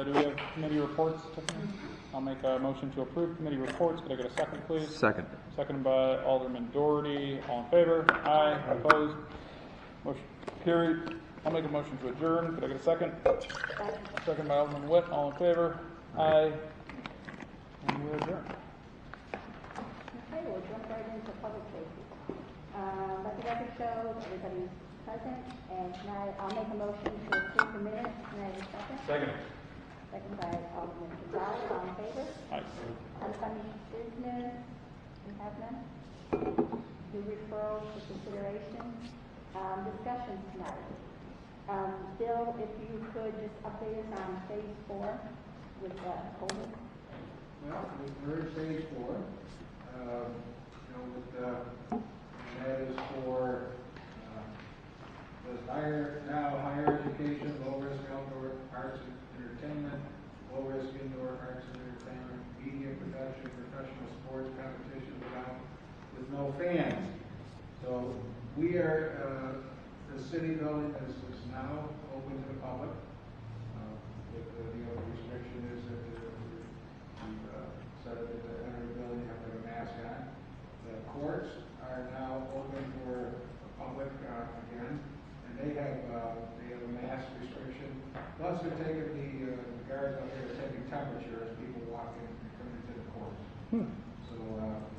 do we have committee reports, Tiffany? I'll make a motion to approve committee reports. Could I get a second, please?
Second.
Second by Alderman Dougherty. All in favor? Aye. Opposed? Motion carried. I'll make a motion to adjourn. Could I get a second? Second by Alderman Witt. All in favor? Aye. And we're adjourned.
Okay, we'll jump right into public safety. Let the record show everybody's present, and tonight I'll make a motion to approve the minutes. Can I have a second?
Second.
Second by Alderman Gonzalez. All in favor?
Aye.
Unfinished business, we have none. Do referrals for consideration. Discussions tonight. Bill, if you could just update us on phase 4 with COVID.
Well, we're in phase 4. That is for higher education, low risk outdoor arts and entertainment, low risk indoor arts and entertainment, media production, professional sports competition with no fans. So we are the city building is now open to the public. The only restriction is that we've said that the enter the building, you have to have a mask on. The courts are now open for the public again, and they have a mask restriction. Plus, they're taking the guards out there are taking temperature as people walk in and come into the courts. So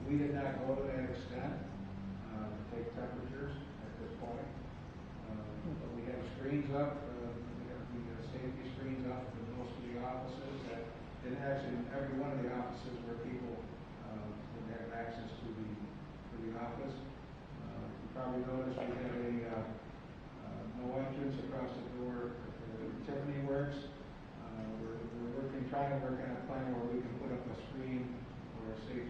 we did not go to that extent to take temperatures at this point. But we have screens up. We have the safety screens up in most of the offices. And actually, in every one of the offices where people would have access to the office. You probably noticed we had no entrance across the door for Tiffany Works. We're trying to work on a plan where we can put up a screen or a safety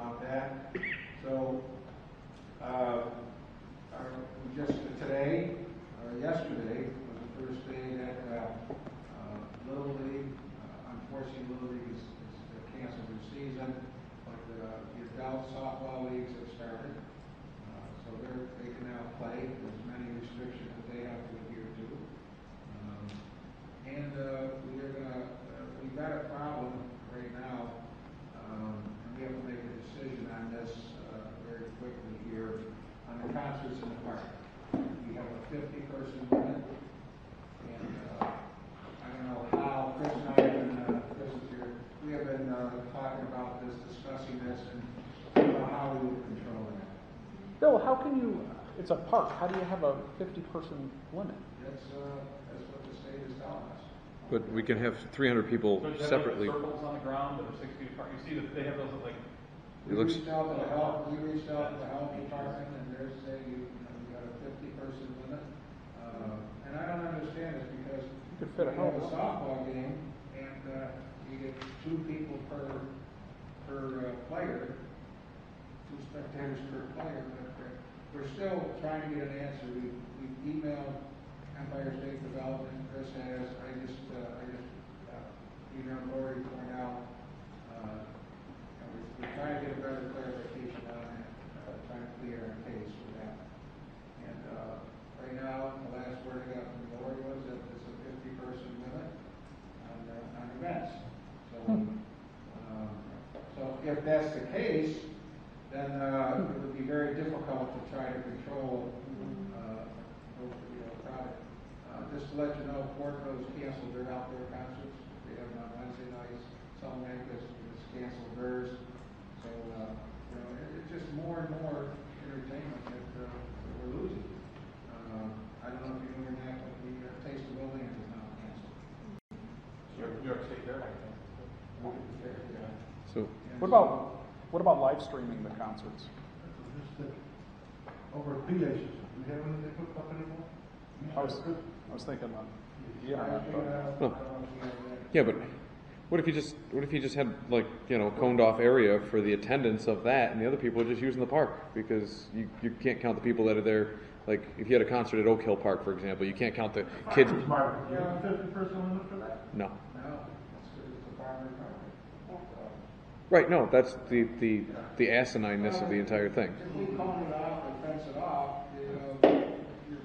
about that. So, just today, or yesterday, was the first day that Little League, unfortunately Little League is canceled their season, but the adult softball leagues have started. So they can now play. There's many restrictions that they have to adhere to. We've got a problem right now, and we have to make a decision on this very quickly here on the concerts in the park. We have a 50-person limit, and I don't know how, Chris and I have been, Chris is here, we have been talking about this, discussing this, and I don't know how we would control that.
Bill, how can you, it's a park, how do you have a 50-person limit?
That's what the state is telling us.
But we can have 300 people
So
separately.
They have circles on the ground that are 6 feet apart. You see that they have those like.
It looks.
We reached out to the health department, and they're saying you got a 50-person limit. And I don't understand this because
You could fit a
you have
hell
a
of a
softball game, and you get 2 people per player, 2 spectators per player. But we're still trying to get an answer. We've emailed Empire State Development. Chris has. I just emailed Lori Cornell. We're trying to get a better clarification on it, trying to clear our case for that. And right now, the last word I got from Lori was that it's a 50-person limit on events. So if that's the case, then it would be very difficult to try to control crowd. Just to let you know, Portland's canceled their outdoor concerts. They have them on Wednesday nights. Some Memphis has canceled theirs. So, it's just more and more entertainment that we're losing. I don't know if you know that, but the Taste of Olean is now canceled.
New York State Fair, I think.
So.
What about live streaming the concerts?
Just over a PA system. Do we have anything hooked up anymore?
I was thinking on the internet, but
Yeah, but what if you just had like a coned off area for the attendance of that, and the other people are just using the park because you can't count the people that are there. Like if you had a concert at Oak Hill Park, for example, you can't count the kids.
You have a 50-person limit for that?
No.
No, it's a farmer's market.
Right. No, that's the asinineness of the entire thing.
If we cone it off and fence it off, you're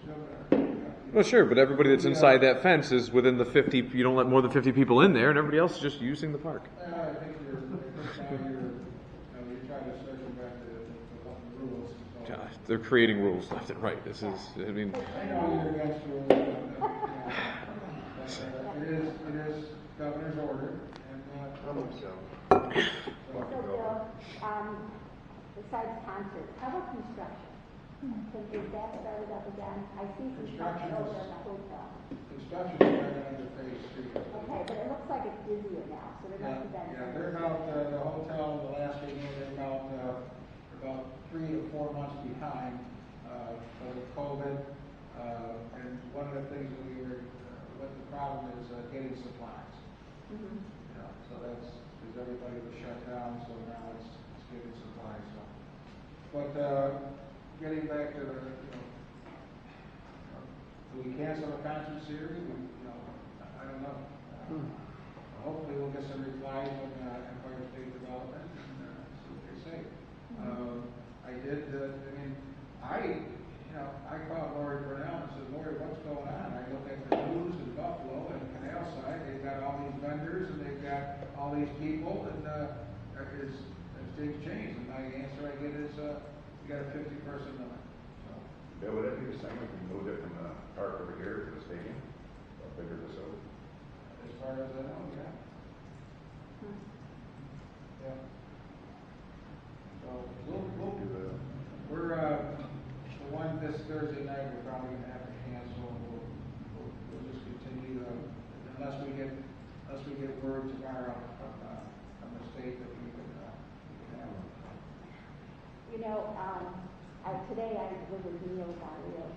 still gonna.
Well, sure, but everybody that's inside that fence is within the 50. You don't let more than 50 people in there, and everybody else is just using the park.
I think you're trying to circumvent the rules. So.
Gosh, they're creating rules left and right. This is, I mean.
I know you're against rules, but it is governor's order, and
So Bill, besides concerts, how about construction? Is that started up again? I see construction over in the hotel.
Construction is right under phase 3.
Okay, but it looks like it's busier now, so there must have been.
Yeah, they're about, the hotel, the last we knew, they're about 3 to 4 months behind with COVID. And one of the things what the problem is getting supplies.
Mm-hmm.
So that's, because everybody was shut down, so now it's getting supplies. So. But getting back to the, do we cancel a concert series? I don't know. Hopefully we'll get some replies from Empire State Development and see what they say. I called Lori Cornell and said, Lori, what's going on? I look at the news in Buffalo and Canal Side, they've got all these vendors and they've got all these people, and has things changed? And my answer I get is, we got a 50-person limit. So.
Yeah, would that be the same if we moved it from the park over here to the stadium? A bigger facility?
As far as I know, yeah. Yeah. So we're the one this Thursday night we're probably gonna have to cancel. We'll just continue unless we get word tomorrow from the state that we can have.
Today I was in Meals on Wheels,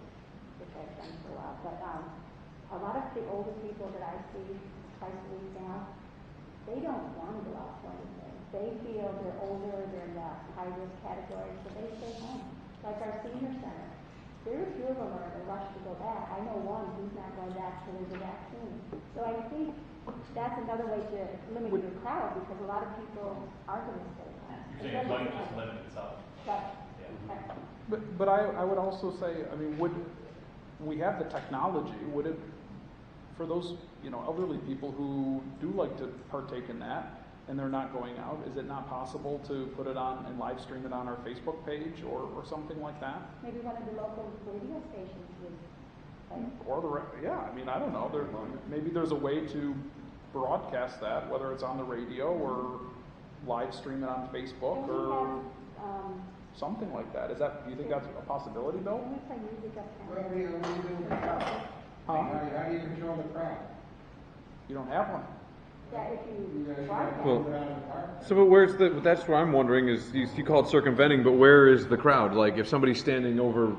which I've done for a while, but a lot of the older people that I see twice a week now, they don't want to go out for anything. they feel they're older, they're in the high risk category, so they stay home. Like our senior center, very few of them are in a rush to go back. I know one who's not going back till there's a vaccine. So I think that's another way to limit your crowd, because a lot of people are going to stay home.
You're saying money just limit itself.
Right.
Yeah.
But I would also say, I mean, we have the technology, would it, for those, elderly people who do like to partake in that, and they're not going out, is it not possible to put it on and live stream it on our Facebook page or something like that?
Maybe one of the local radio stations would.
Or I don't know. Maybe there's a way to broadcast that, whether it's on the radio or live stream it on Facebook or something like that. Do you think that's a possibility, Bill?
Well, what do you do with the crowd?
Huh?
How do you control the crowd?
You don't have one.
Yeah, if you
guys
broadcast.
Well,
put it on the park?
So, but where's that's what I'm wondering is, you call it circumventing, but where is the crowd? Like, if somebody's standing over,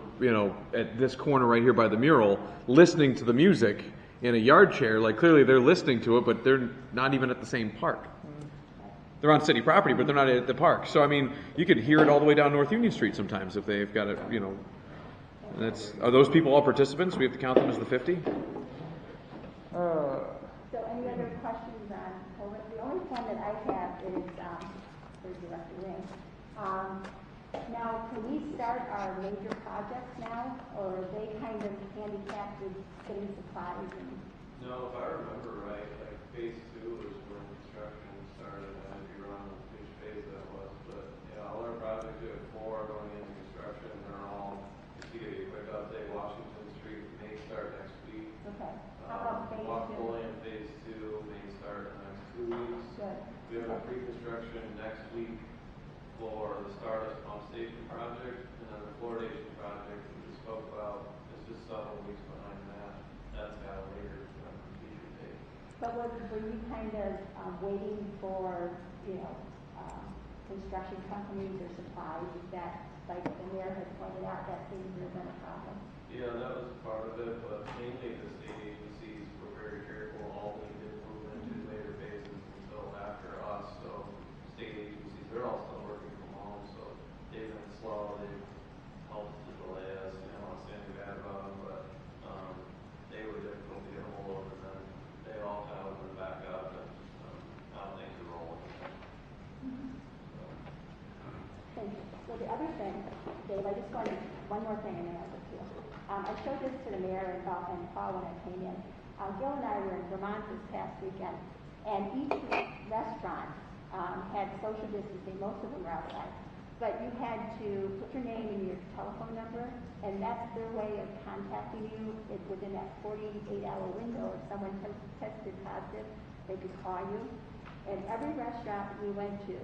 at this corner right here by the mural, listening to the music in a yard chair, like, clearly they're listening to it, but they're not even at the same park. They're on city property, but they're not at the park. So, I mean, you could hear it all the way down North Union Street sometimes if they've got it, are those people all participants? We have to count them as the 50?
So any other questions on COVID? The only one that I have is for Director Ring. Now, can we start our major projects now, or are they kind of handicapped with getting supplies?
No, if I remember right, like phase 2 is when construction started. I might be wrong which phase that was, but yeah, all our projects, we have 4 going into construction. They're all, just to give you a quick update, Washington Street may start next week.
Okay. How about phase 2?
Olean phase 2 may start in the next 2 weeks.
Good.
We have a pre-construction next week for the start of the pump station project, and then the fluorination project that we spoke about is just several weeks behind that. That's got a later completion date.
But were you kind of waiting for, construction companies or supplies? Is that, like the mayor has pointed out, that seems to have been a problem?
Yeah, that was part of it, but mainly the state agencies were very careful. Albany didn't move into later phases until after us, so state agencies, they're all still working from home, so they've been slow. They've helped to delay us. I don't want to say anything bad about them, but they were difficult to get a hold of, and then they all kind of went back up, and now things are rolling.
Thank you. So the other thing, Dave, I just wanted one more thing and then I'll get to you. I showed this to the mayor and Paul when I came in. Gil and I were in Vermont this past weekend, and each restaurant had social distancing. Most of them were outside. But you had to put your name and your telephone number, and that's their way of contacting you within that 48-hour window. If someone tested positive, they could call you. And every restaurant we went to,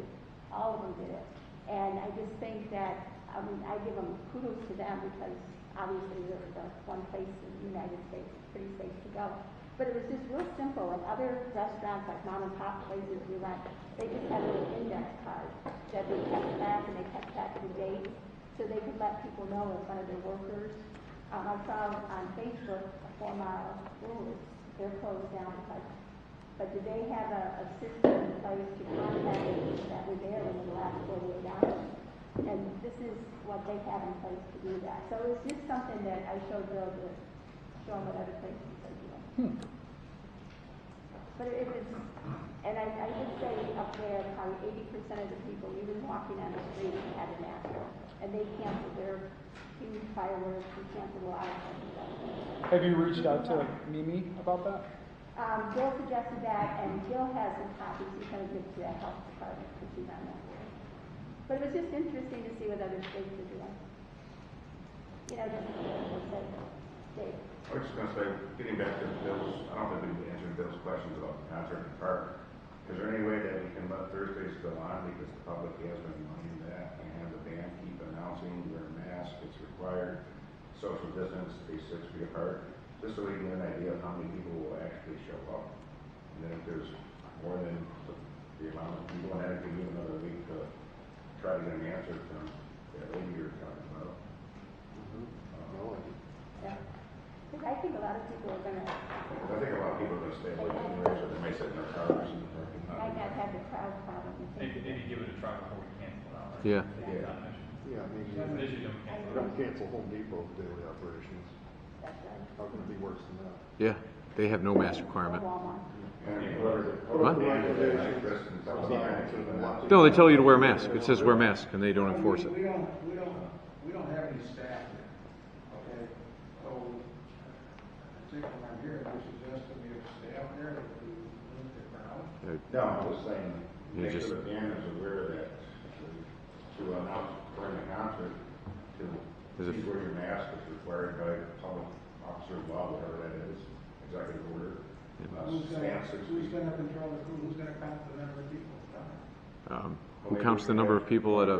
all of them did it. And I just think that, I give them kudos to them, because obviously they're the one place in the United States that's pretty safe to go. But it was just real simple. And other restaurants, like mom and pop places we went, they just had a little index card that they kept track, and they kept track of the date, so they could let people know in front of their workers. I saw on Facebook a 4-mile rule. They're closed down because. But do they have a system in place to contact people that were there in the last 48 hours? And this is what they have in place to do that. So it's just something that I showed Bill to show him what other places are doing. But it was, and I would say up there, probably 80% of the people, even walking on the street, had a mask on. And they canceled their huge fireworks, and canceled a lot of things.
Have you reached out to Mimi about that?
Bill suggested that, and Bill has some copies he's going to give to that health department because he's on that board. But it was just interesting to see what other states are doing. Just Dave.
I was just going to say, getting back to Bill's, I don't think we can answer Bill's questions about the concert in the park. Is there any way that we can let Thursdays go on, because the public has been wanting that, and have the band keep announcing, wear masks, it's required, social distance, stay 6 feet apart, just so we can get an idea of how many people will actually show up. And then if there's more than the amount of people, and then it can give another week to try to get an answer from that lady you're talking about.
Yeah. Because I think a lot of people are gonna,
I think a lot of people are gonna stay away from the race, or they may sit in their cars and
might not have the crowd problem.
Maybe give it a try before we cancel it out. Right?
Yeah.
Yeah.
Not an issue.
Yeah, maybe
It's an issue, don't cancel it.
don't cancel Home Depot's daily operations.
That's right.
How can it be worse than that?
Yeah, they have no mask requirement.
Walmart.
What?
What?
No, they tell you to wear a mask. It says wear a mask, and they don't enforce it.
We don't have any staff yet, okay? So, I think when I'm here, they suggest that we have staff there that we limit the crowd.
No, I was saying,
You
make
just-
sure that Dan is aware that to announce during the concert, to
Is it-
see where your mask is required by public officer law, whatever that is, executive order.
Who's gonna control the crew? Who's gonna count the number of people?
Who counts the number of people at a?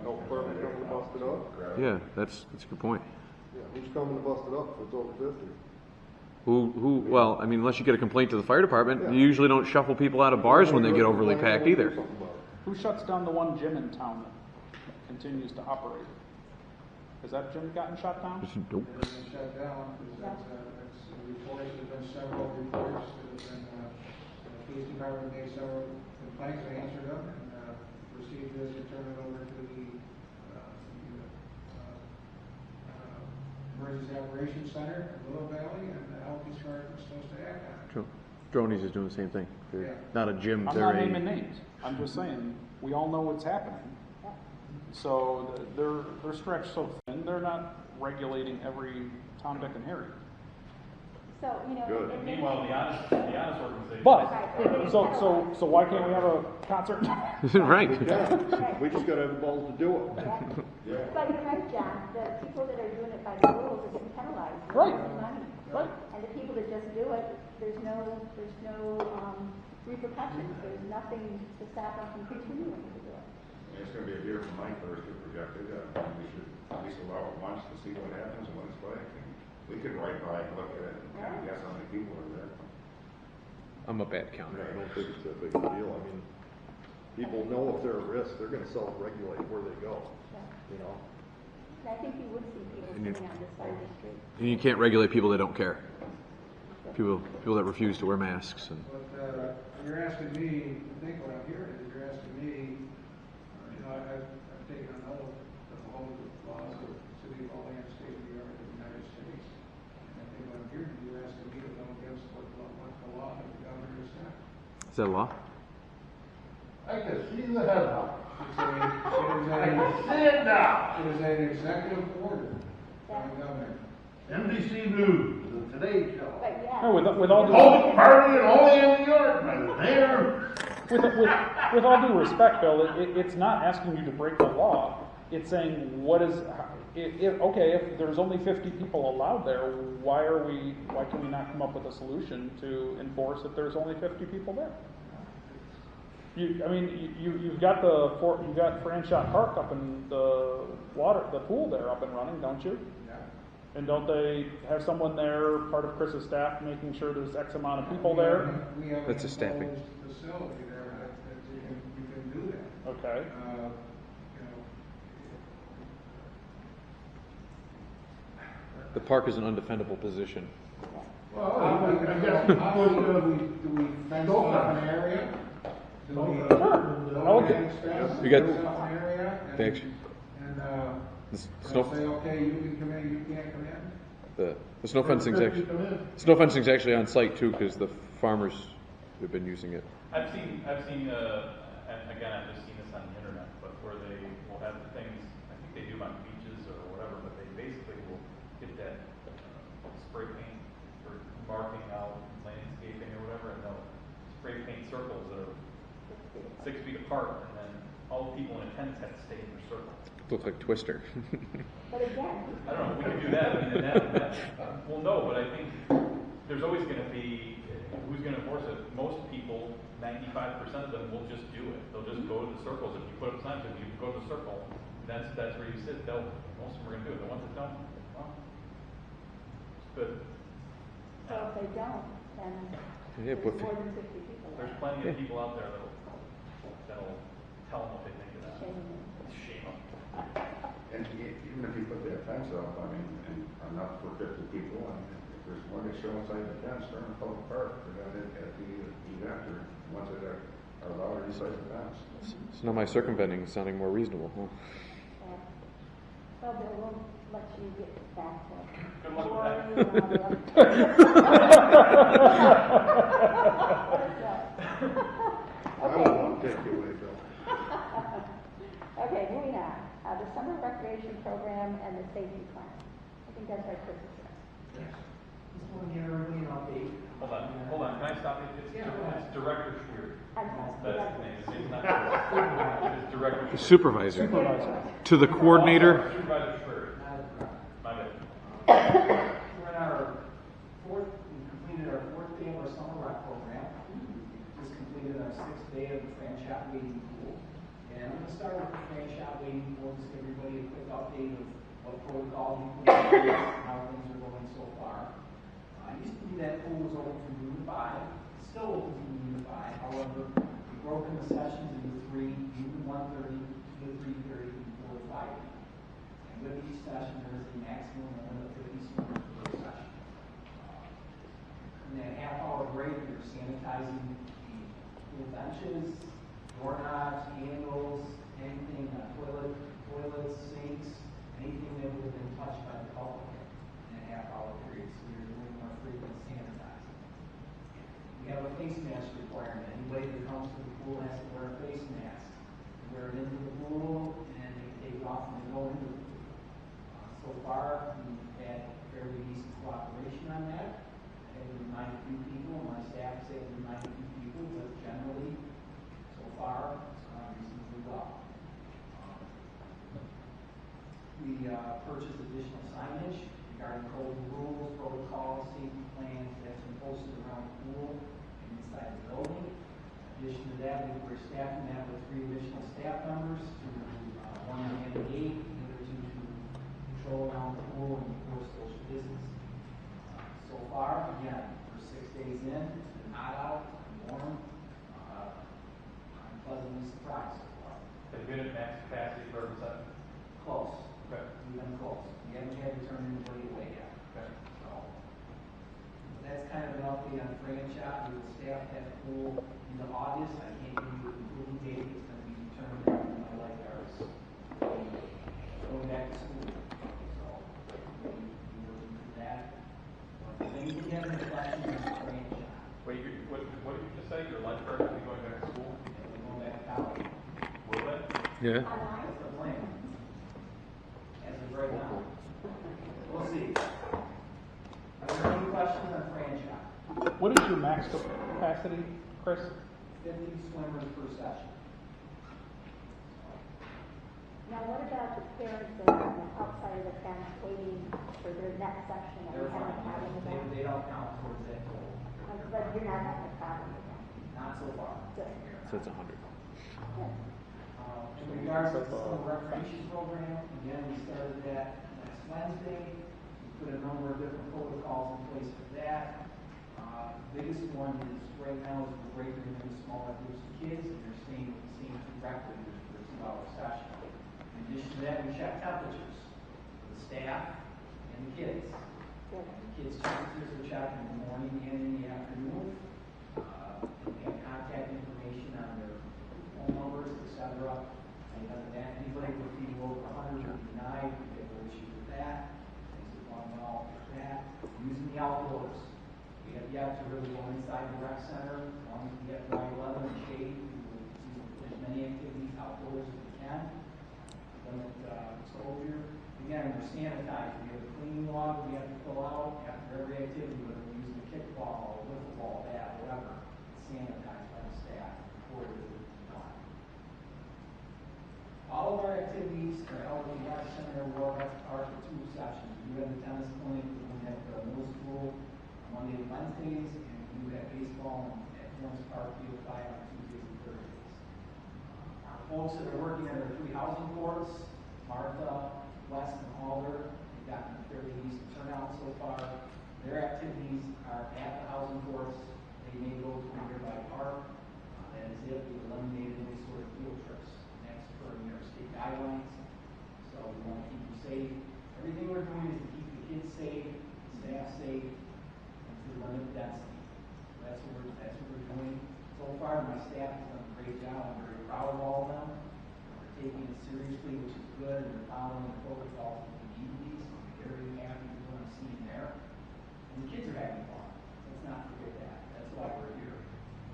No permit coming to bust it up?
Yeah, that's a good point.
Yeah, who's coming to bust it up if it's over 50?
Who? Well, I mean, unless you get a complaint to the fire department, you usually don't shuffle people out of bars when they get overly packed either.
Who shuts down the one gym in town that continues to operate? Has that gym gotten shut down?
Nope.
It has been shut down, because that's reports, there's been several reports, there's been, the police department made several complaints, I answered them, and, received this and turned it over to the, Emergency Operations Center in Little Valley, and the health department was supposed to act on it.
True. Dronies is doing the same thing. They're
Yeah.
not a gym.
I'm
They're
not
a.
naming names. I'm just saying, we all know what's happening. So they're stretched so thin, they're not regulating every Tom, Dick, and Harry.
So, you know.
Good.
it-
Meanwhile, the honest organization.
But, so why can't we have a concert?
Right.
Yeah, we just gotta have the balls to do it.
But you're right, John, the people that are doing it by the rules are getting penalized. They're
Right.
losing money.
Right.
And the people that just do it, there's no repercussions, there's nothing to stop them from continuing to do it.
It's gonna be a beautiful night for us to project it. We should at least allow it once to see what happens and what it's like. We could ride by and look at it and kind of guess how many people are there.
I'm a bad counter.
I don't think it's that big a deal. I mean, people know if they're at risk, they're gonna self-regulate where they go, you know?
And I think you would see people
And you-
sitting on this side of the street.
And you can't regulate people that don't care. People that refuse to wear masks and.
But, you're asking me, I think what I'm hearing is you're asking me, you know, I've taken an oath to uphold the laws of the city of Olean, state of New York, and the United States. And I think what I'm hearing, you're asking me to go against what the law that the governor has set.
Is that law?
I can see the headline.
It is an executive order from the governor.
NBC News, the Today Show.
But yeah.
No, with all due,
Whole party and only in New York, right there.
with all due respect, Bill, it's not asking you to break the law. It's saying if there's only 50 people allowed there, why can we not come up with a solution to enforce if there's only 50 people there? You've got Franchot Park up in the pool there up and running, don't you?
Yeah.
And don't they have someone there, part of Chris's staff, making sure there's X amount of people there?
We have
That's a
an
staffing.
enclosed facility there that you can do that.
Okay.
You know,
The park is an undefendable position.
Well, I guess
do we fence off an area? Do we?
You got-
Fence off an area?
Thanks.
And,
The
say,
snow,
okay, you can come in, you can't come in?
the snow fencing's actually on site too, because the farmers have been using it.
I've seen, and again, I've just seen this on the internet, but where they will have the things, I think they do on beaches or whatever, but they basically will get that spray paint or marking out landscaping or whatever, and they'll spray paint circles that are 6 feet apart, and then all the people in attendance have to stay in their circle.
Look like Twister.
But again.
I don't know, we could do that, I mean, well, no, but I think there's always gonna be, who's gonna enforce it? Most people, 95% of them will just do it. They'll just go to the circles. If you put up signs, if you go to the circle, that's where you sit. Most of them are gonna do it. The ones that don't, well, it's good.
So if they don't, then
Yeah,
there's
but-
more than 50 people.
There's plenty of people out there that'll tell them what they think of that.
Shame.
Shame them.
And even if you you put that fence up, I mean, and enough for 50 people, I mean, if there's more to show inside the fence, they're in a public park, they're gonna have to eat after, once they are allowed inside the fence.
So now my circumventing is sounding more reasonable, huh?
Well, Bill, we'll let you get back to
Good luck with that.
I will not take you away, Bill.
Okay, moving on. The summer recreation program and the safety plan. I think that's our Chris.
Just want to give everybody an update.
Hold on, can I stop you? It's Director Schweer. That's his name. His name's not Chris. It's Director Schweer.
Supervisor. To the coordinator.
Supervisor Schweer. My bad.
We're in our we completed our 4th day of our summer rec program. Just completed our 6th day of the franchise wading pool. And I'm going to start with the franchise wading pool, just give everybody a quick update of what protocols we put in place and how things are going so far. Used to be that pool was open from noon to 5, still open from noon to 5. However, we broke in the sessions into 3, noon to 1:30, 2 to 3:30, and 4 to 5. And with each session, there is a maximum limit of 50 swimmers per session. In that half-hour break, we were sanitizing the pool benches, doorknobs, handles, anything, toilets, sinks, anything that would have been touched by the public in a half-hour period. So we were doing more frequent sanitizing. We have a face mask requirement. Anybody that comes to the pool has to wear a face mask. They wear it into the pool, and they take it off when they go into the pool. So far, we've had fairly decent cooperation on that. I had to remind a few people, my staff said to remind a few people, but generally, so far, it's gone reasonably well. We purchased additional signage regarding code rules, protocols, safety plans that's been posted around the pool and inside the building. In addition to that, we're staffing that with 3 additional staff members to one to man the gate, the other 2 to patrol around the pool and enforce social distance. So far, again, we're 6 days in, it's been hot out, warm. I'm pleasantly surprised so far.
Have you been at max capacity for every session?
Close.
Okay.
We've been close. We haven't had to turn anybody away yet.
Okay.
So that's kind of an update on the franchise. We will staff that pool into August. I can't give you a concluding date. It's going to be determined by my lifeguards going back to school. So we'll be working through that. But if anything has any questions on the franchise,
Wait, what did you just say? Your lifeguard will be going back to school?
and we're going back to college.
Will they?
Yeah.
That's the plan. As of right now. We'll see. Are there any questions on franchise?
What is your max capacity, Chris?
50 swimmers per session.
Now, what about the parents that are outside of the fence waiting for their next section? Are
They're
we having a problem with
fine.
that?
They don't count towards that goal.
But you're not having a problem with that?
Not so far.
Good.
So it's 100.
Good.
In regards to the summer recreation program, again, we started that last Wednesday. We put a number of different protocols in place for that. The biggest one is right now is we're breaking them into smaller groups of kids and they're staying with the same 2 rec leaders for a 2-hour session. In addition to that, we check temperatures for the staff and the kids.
Good.
The kids' temperatures are checked in the morning and in the afternoon. They have contact information on their phone numbers, etc. Anybody with people over 100 will be denied. We have no issue with that. Things are going well with that. Using the outdoors. We have yet to really go inside the rec center. As long as we get dry weather and shade, we will do as many activities outdoors as we can. Limit exposure. Again, we're sanitized. We have a cleaning log we have to fill out after every activity, whether we're using a kickball, a wiffle ball, bat, whatever. It's sanitized by the staff before it is done. All of our activities are held in the rec center or rec park for 2 sessions. We do have the tennis clinic, we do have the middle school on Monday and Wednesdays, and we do have baseball at Florence Park Field 5 on Tuesdays and Thursdays. Our folks that are working at our 3 housing courts, Martha, West, and Alder, we've gotten a fairly decent turnout so far. Their activities are at the housing courts. They may go to a nearby park. That is if we eliminated any sort of field trips. That's per New York State guidelines. So we want to keep them safe. seriously, which is good, and they're following the protocols that we need to be, so I'm very happy with what I'm seeing there. And the kids are having fun. Let's not forget that. That's why we're here.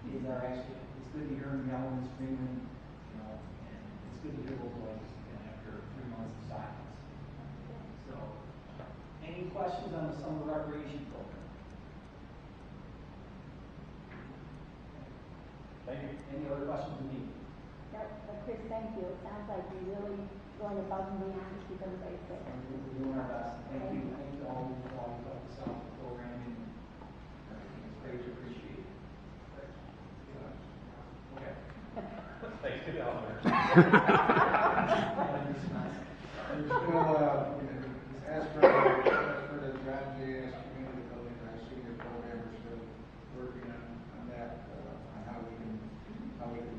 Kids are actually, it's good to hear them yelling and screaming, you know, and it's good to hear those voices again after 3 months of silence. So, any questions on the summer recreation program?
Thank you.
Any other questions of me?
Chris, thank you. It sounds like you're really going above and beyond to keep everybody safe.
We're doing our best. Thank you. Thank you all who helped us out with the programming. It's great to appreciate it. Okay.
Thanks, get out there.
There's still, as for the John J. S. Community Building, I see the program is still working on that, on how we can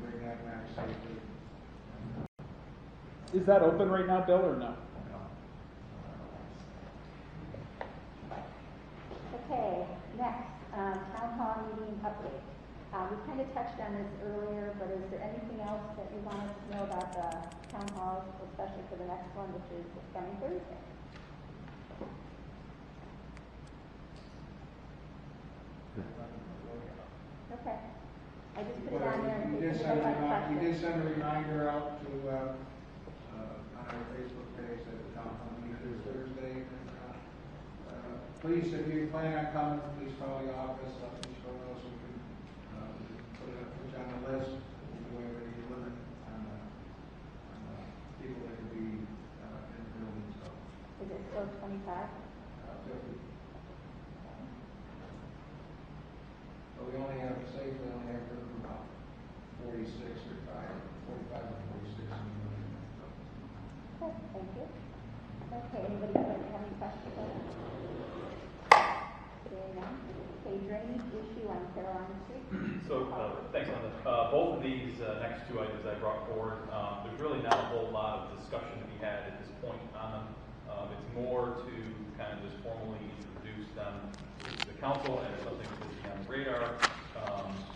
bring that back safely.
Is that open right now, Bill, or no?
Okay, next, town hall meeting update. We kind of touched on this earlier, but is there anything else that you want us to know about the town hall, especially for the next one, which is this coming Thursday? Okay. I just put it on there in case anybody has questions.
We did send a reminder out to, on our Facebook page that the town hall meeting is Thursday. And, please, if you plan on coming, please call the office, please go to us, we can, put you on the list. We'll do every limit on people that can be, in the building, so.
Is it still 25?
50. But we only have, safely only have room for about 46 or 45 or 46.
Okay, thank you. Okay, anybody have any questions on that? Seeing none. Okay, drainage issue on Caroline Street.
So, thanks on this. Both of these next two items I brought forward, there's really not a whole lot of discussion to be had at this point on them. It's more to kind of just formally introduce them to the council as something that's on the radar,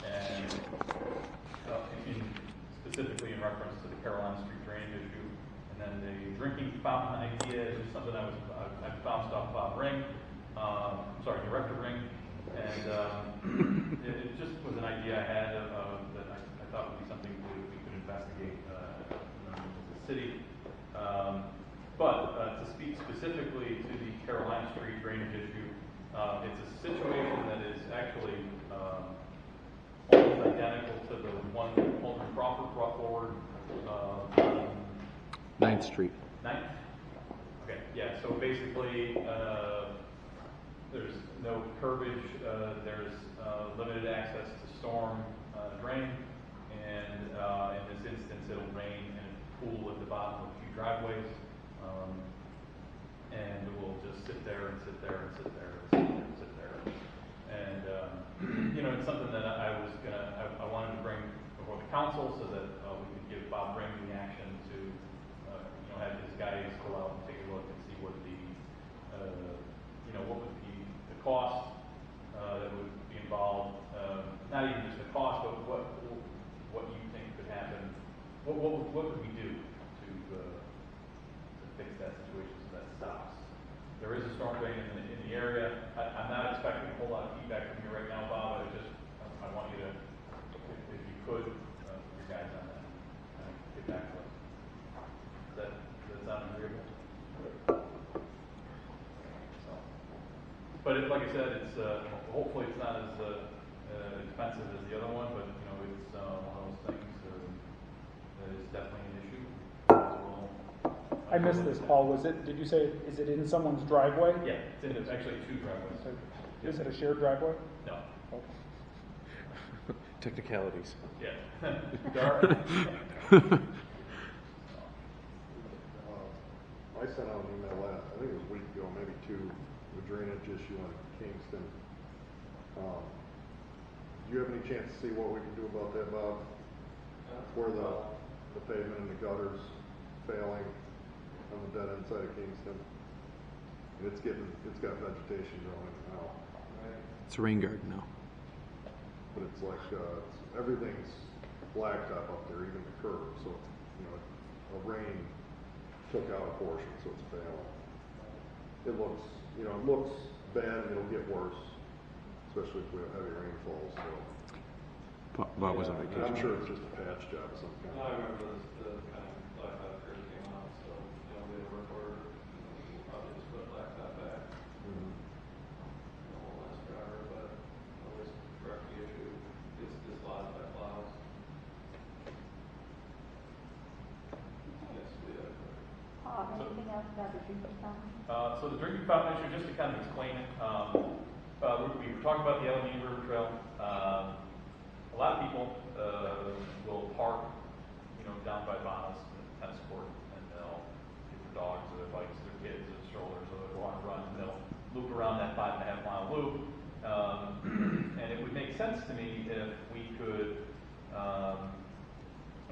and specifically in reference to the Caroline Street drainage issue. And then the drinking fountain idea is just something I bounced off Bob Ring, Director Ring, and it just was an idea I had that I thought would be something we could investigate as a city. But to speak specifically to the Caroline Street drainage issue, it's a situation that is actually almost identical to the one that Alderman Crawford brought forward.
9th Street.
9th? Okay, yeah, so basically, there's no curbage, there's limited access to storm drain, and in this instance, it'll rain and pool at the bottom of a few driveways, and we'll just sit there and sit there and sit there and sit there and sit there. And, it's something that I wanted to bring before the council so that we could give Bob Ring the action to, have his guys go out and take a look and see what what would be the cost that would be involved. Not even just the cost, but what you think could happen. What could we do to fix that situation so that stops? There is a storm drain in the area. I'm not expecting a whole lot of feedback from you right now, Bob. I want you to, if you could, your guys on that, get back to us. Does that sound agreeable? So, but like I said, it's hopefully it's not as expensive as the other one, but it's one of those things that is definitely an issue.
I missed this, Paul. Did you say, is it in someone's driveway?
Yeah, it's actually 2 driveways.
Is it a shared driveway?
No.
Technicalities.
Yeah. There are.
I sent out an email I think it was a week ago, maybe 2, the drainage issue in Kingston. Do you have any chance to see what we can do about that, Bob? Where the pavement and the gutters failing on the dead end side of Kingston. And it's got vegetation growing now.
It's a rain garden now.
But it's like, everything's blacktop up there, even the curb, so, a rain took out a portion, so it's failing. It looks, you know, it looks bad and it'll get worse, especially if we have heavy rainfalls, so.
Bob was on
I'm
vacation.
sure it's just a patch job of some kind.
I remember the kind of blacktop curve came out, so, you know, we had a work order, we'll probably just put blacktop back. It won't last forever, but always correct the issue, gets dislodged by plows. Yes, we have.
Anything else about the drinking fountain?
So the drinking fountain issue, just to kind of explain it, we were talking about the Allegheny River Trail. A lot of people will park, you know, down by Bonus, the tennis court, and they'll get their dogs or their bikes, their kids, or their strollers, or they want to run, and they'll loop around that 5.5 mile loop. And it would make sense to me if we could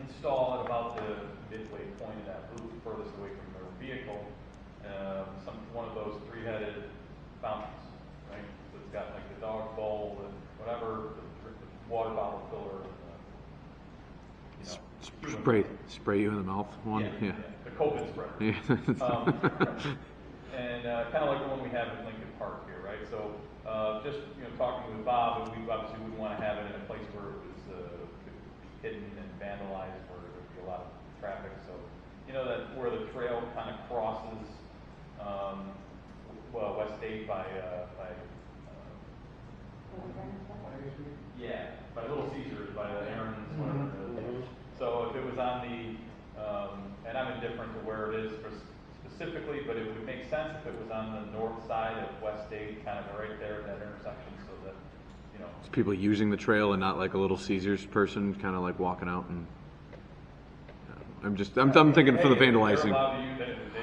install at about the midway point of that loop, furthest away from their vehicle, one of those 3-headed fountains, right? So it's got like the dog bowl and whatever, the water bottle filler, you know,
Spray you in the mouth. One, yeah.
The COVID spreader.
Yeah.
And kind of like the one we have at Lincoln Park here, right? So just, you know, talking with Bob, we obviously wouldn't want to have it in a place where it was could be hidden and vandalized, where there would be a lot of traffic. So, you know, that where the trail kind of crosses West State by yeah, by Little Caesars, by Aaron's, whatever it is. So if it was on the, and I'm indifferent to where it is specifically, but it would make sense if it was on the north side of West State, kind of right there at that intersection, so that, you know.
It's people using the trail and not like a Little Caesars person, kind of like walking out and. I'm thinking for the vandalizing.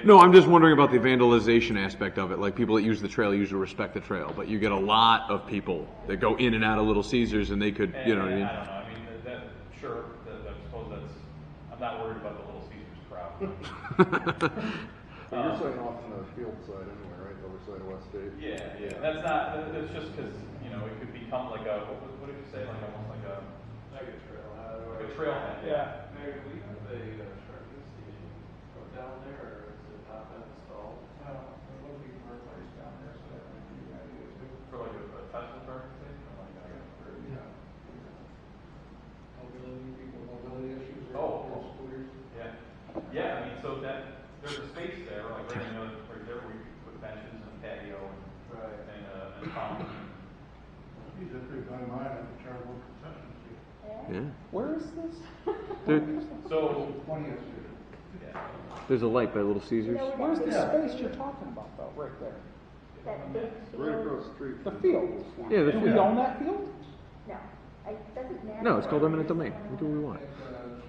No, I'm just wondering about the vandalization aspect of it. Like people that use the trail usually respect the trail, but you get a lot of people that go in and out of Little Caesars, and they could, you know what I mean?
I don't know. I mean, sure. I suppose that's. I'm not worried about the Little Caesars crowd.
So you're saying off on the field side anyway, right? The other side of West State.
Yeah. That's not. That's just because, you know, it could become like a. What did you say? Like almost like a.
Like a trailhead.
Like a trailhead. Yeah.
Maybe we have a charging station down there, or is it not been installed?
We're looking for a place down there, so that might be a good idea too.
For like a Tesla charging station, or like
Yeah. Mobility, people with mobility issues,
Oh.
or scooters.
Yeah. I mean, so that there's a space there, like right there where you could put benches and patio and fountain.
Geez, that's pretty good mine at the Chartwell concession stand.
Yeah.
Where is this?
So
20th Street.
yeah.
There's a light by Little Caesars.
Where's the space you're talking about, though? Right there.
That big
Right
field?
across the street.
The field.
Yeah, the
Do we
field.
own that field?
No, it doesn't matter.
No, it's called eminent domain. We do what we want.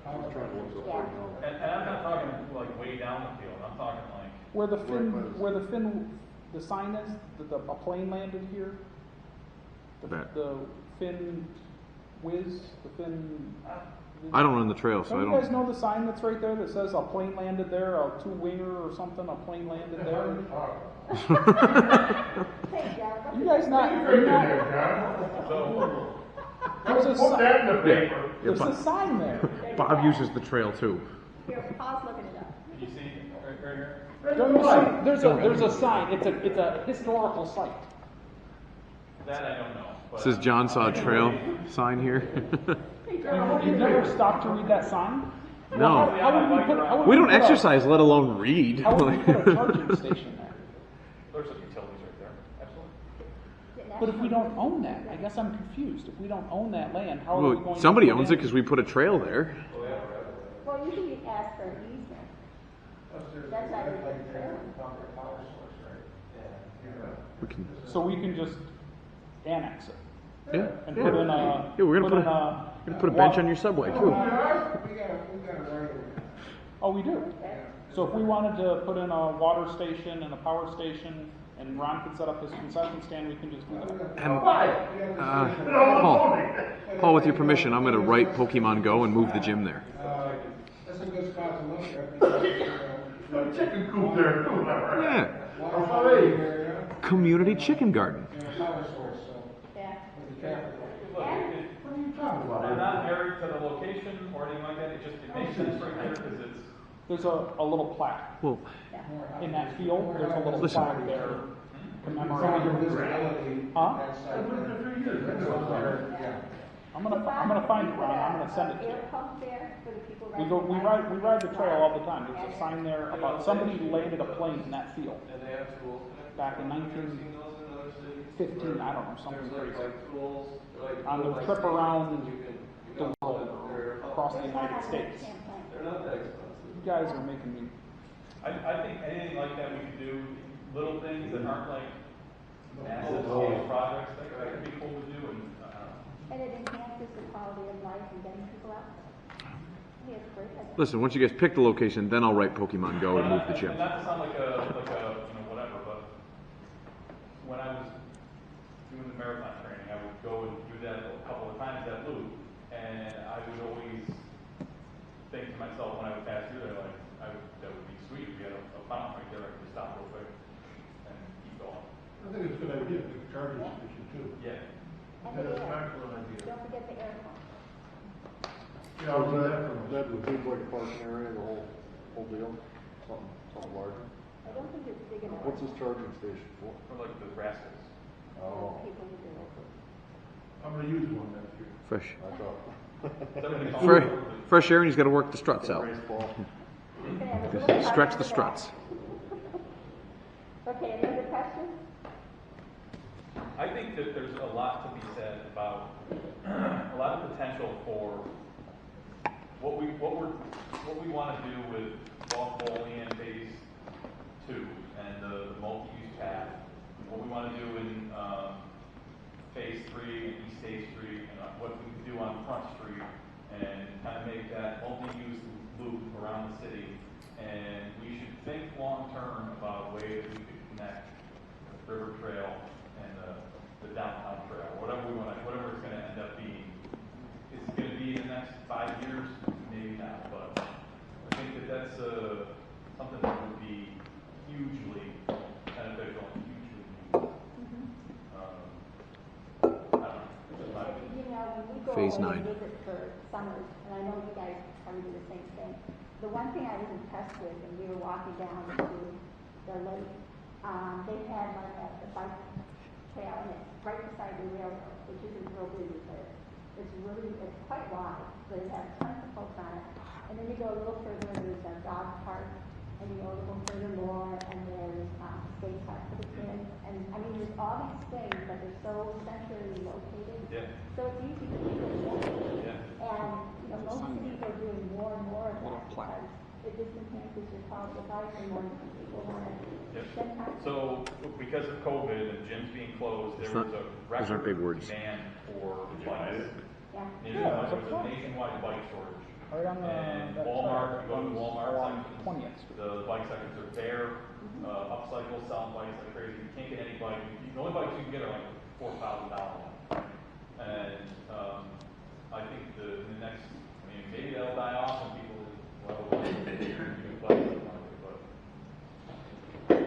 I'm trying to look up right now.
And I'm not talking like way down the field. I'm talking like.
Where the sign is, a plane landed here?
That.
The Finn Whiz, the Finn.
I don't run the trail, so I
Don't you guys
don't.
know the sign that's right there that says a plane landed there, a two-winger or something, a plane landed there?
Hey, John,
You guys not?
So
There's a
Put that in the
Yeah.
paper.
There's a sign there.
Bob uses the trail too.
here, Paul's looking it up.
you see right here.
Don't you see? There's a sign. It's a historical site.
That I don't know. But
It says John saw a trail sign here.
You've never stopped to read that sign?
No.
How would
We don't exercise, let alone read.
How would we put a charging station there?
There's some utilities right there. Absolutely.
But if we don't own that, I guess I'm confused. If we don't own that land, how are we going
Well,
to?
somebody
put
owns
in-
it because we put a trail there.
Well, usually you ask for an easement. That's not really a trail.
Power source, right? Yeah.
We can.
So we can just annex it
Yeah.
and
Yeah.
put in a.
Yeah, we're gonna
in
put a bench on your subway too.
We got a right of way.
Oh, we do. So if we wanted to put in a water station and a power station, and Ron could set up his concession stand, we can just do that.
Paul, with your permission, I'm going to write Pokemon Go and move the gym there.
That's a good spot to look at because,
Put a chicken coop there too, right?
Yeah.
water area
Community chicken garden.
and a power source, so.
Yeah.
with the traffic.
Look,
What are you talking about?
I'm not married to the location or anything like that. It makes sense right there because it's
There's a little plaque
Well,
in that field. There's a little
Listen.
plaque there commemorating. Huh? I'm gonna find it, Ron. I'm gonna send it to you.
Air pump there for the people
We ride the trail all the time. There's a sign there about somebody landed a plane in that field
And they have tools.
back in
I've seen those in other cities.
1915. I don't know, something
There's
crazy.
like tools, like.
On their
like
trip
stations
around
that you can-
the world or across the United States.
They're not that expensive.
You guys are making me.
I think anything like that we could do, little things that aren't like massive scale projects, that could be cool to do, and,
And it enhances the quality of life and getting people out there. Yeah, it's great.
listen, once you guys pick the location, then I'll write Pokemon Go and move the gym.
And not to sound like a, whatever, but when I was doing the marathon training, I would go and do that a couple of times, that loop, and I would always think to myself when I would pass through there, like, that would be sweet if we had a fountain right there, I could just stop real quick and keep going.
I think it's a good idea, the charging station too.
Yeah.
And
That's
the
an
air.
excellent idea.
Don't forget the air pump.
Yeah, I'll do that for
That would be like parking area, the whole deal, something larger.
I don't think it's big enough.
What's this charging station for?
For like the rascals.
Oh,
People who do it.
I'm gonna use one next year.
Fresh.
I thought.
Fresh air, and he's got to work the struts out.
You can have a little
Stretch
part
the
of
struts.
Okay, any other questions?
I think that there's a lot to be said about a lot of potential for what we want to do with Olean phase 2 and the multi-use path. What we want to do in phase 3 and East State Street, and what we can do on Front Street, and kind of make that multi-use loop around the city. And we should think long term about a way that we could connect the River Trail and the downtown trail, whatever it's going to end up being. Is it going to be in the next 5 years? Maybe not, but I think that's something that would be hugely beneficial and hugely used. I don't know. That's my opinion.
You know, when we go
Phase
away
9.
and visit for summers, and I know you guys probably do the same thing, the one thing I was impressed with, and we were walking down to the lake, they had like a bike trail, and it's right beside the railroad, which isn't real busy, but it's quite wide, but it has tons of folks on it. And then you go a little further, and there's a dog park, and you go a little further more, and there's skate park for the kids. And I mean, there's all these things, but they're so centrally located.
Yeah.
So it's easy to do it.
Yeah.
And, you know, most cities are doing more and more of
Little
that
plaque.
because it just enhances your quality of life and more people want to
Yep.
spend time.
So, because of COVID and gyms being closed, there
It's
was
not-
a
those aren't
record
big words.
demand for bikes.
Yeah.
There was a nationwide bike shortage.
Right on
And
that
Walmart, you go to
on
Walmart
along
sections,
20th Street.
the bike sections are bare, upcycle, selling bikes like crazy. You can't get any bike. The only bikes you can get are like $4,000. And I think in the next, maybe that'll die off and people will new bikes. But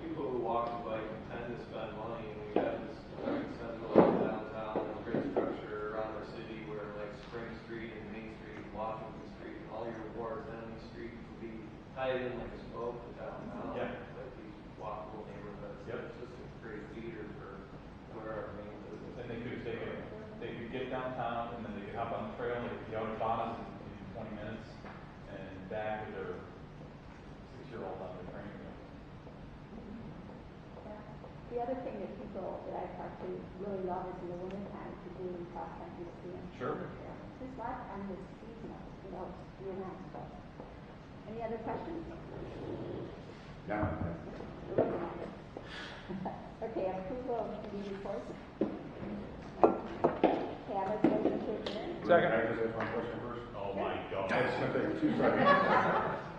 People who walk the bike tend to spend money, and we have this very central downtown and great structure around our city where like Spring Street and Main Street and Washington Street and all your wards and the street will be tied in like a spoke to downtown.
Yeah.
Like these walkable neighborhoods.
Yep.
It's just a great feeder for where our main business.
then they could get downtown and then they could hop on the trail, they could be out of Bonnet in 20 minutes and back with their 6-year-old on the training wheels.
The other thing that people that I've talked to really love is in the wintertime to do cross-country skiing.
Sure.
There's a lot of times it's seasonal, you know, it's year-round stuff. Any other questions? Okay, approval of committee reports. Okay, I have a motion to adjourn.
Second.
Can I just ask one question first?
Oh my God.
I just want to take 2 seconds.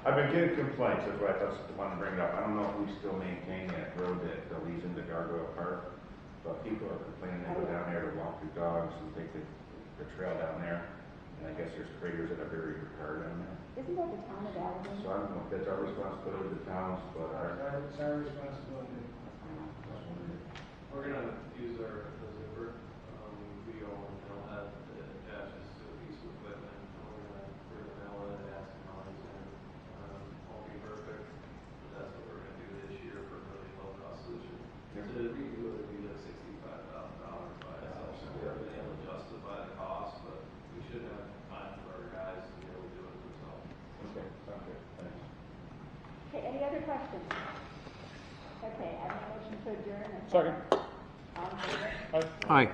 I've been getting complaints, that's why I thought I wanted to bring it up. I don't know if we still maintain that road that leads into Gargoyle Park, but people are complaining they go down there to walk their dogs and take the trail down there. And I guess there's craters that are buried your car down there.
Isn't that the town of Allegheny?
So I don't know if that's our responsibility, the towns, but
It's our responsibility.
We're gonna use the zipper. We don't have the attaches to a piece of equipment. We're gonna nail it and ask them how it's in.
adjourn.
Second.
All in favor?
Aye.
Aye.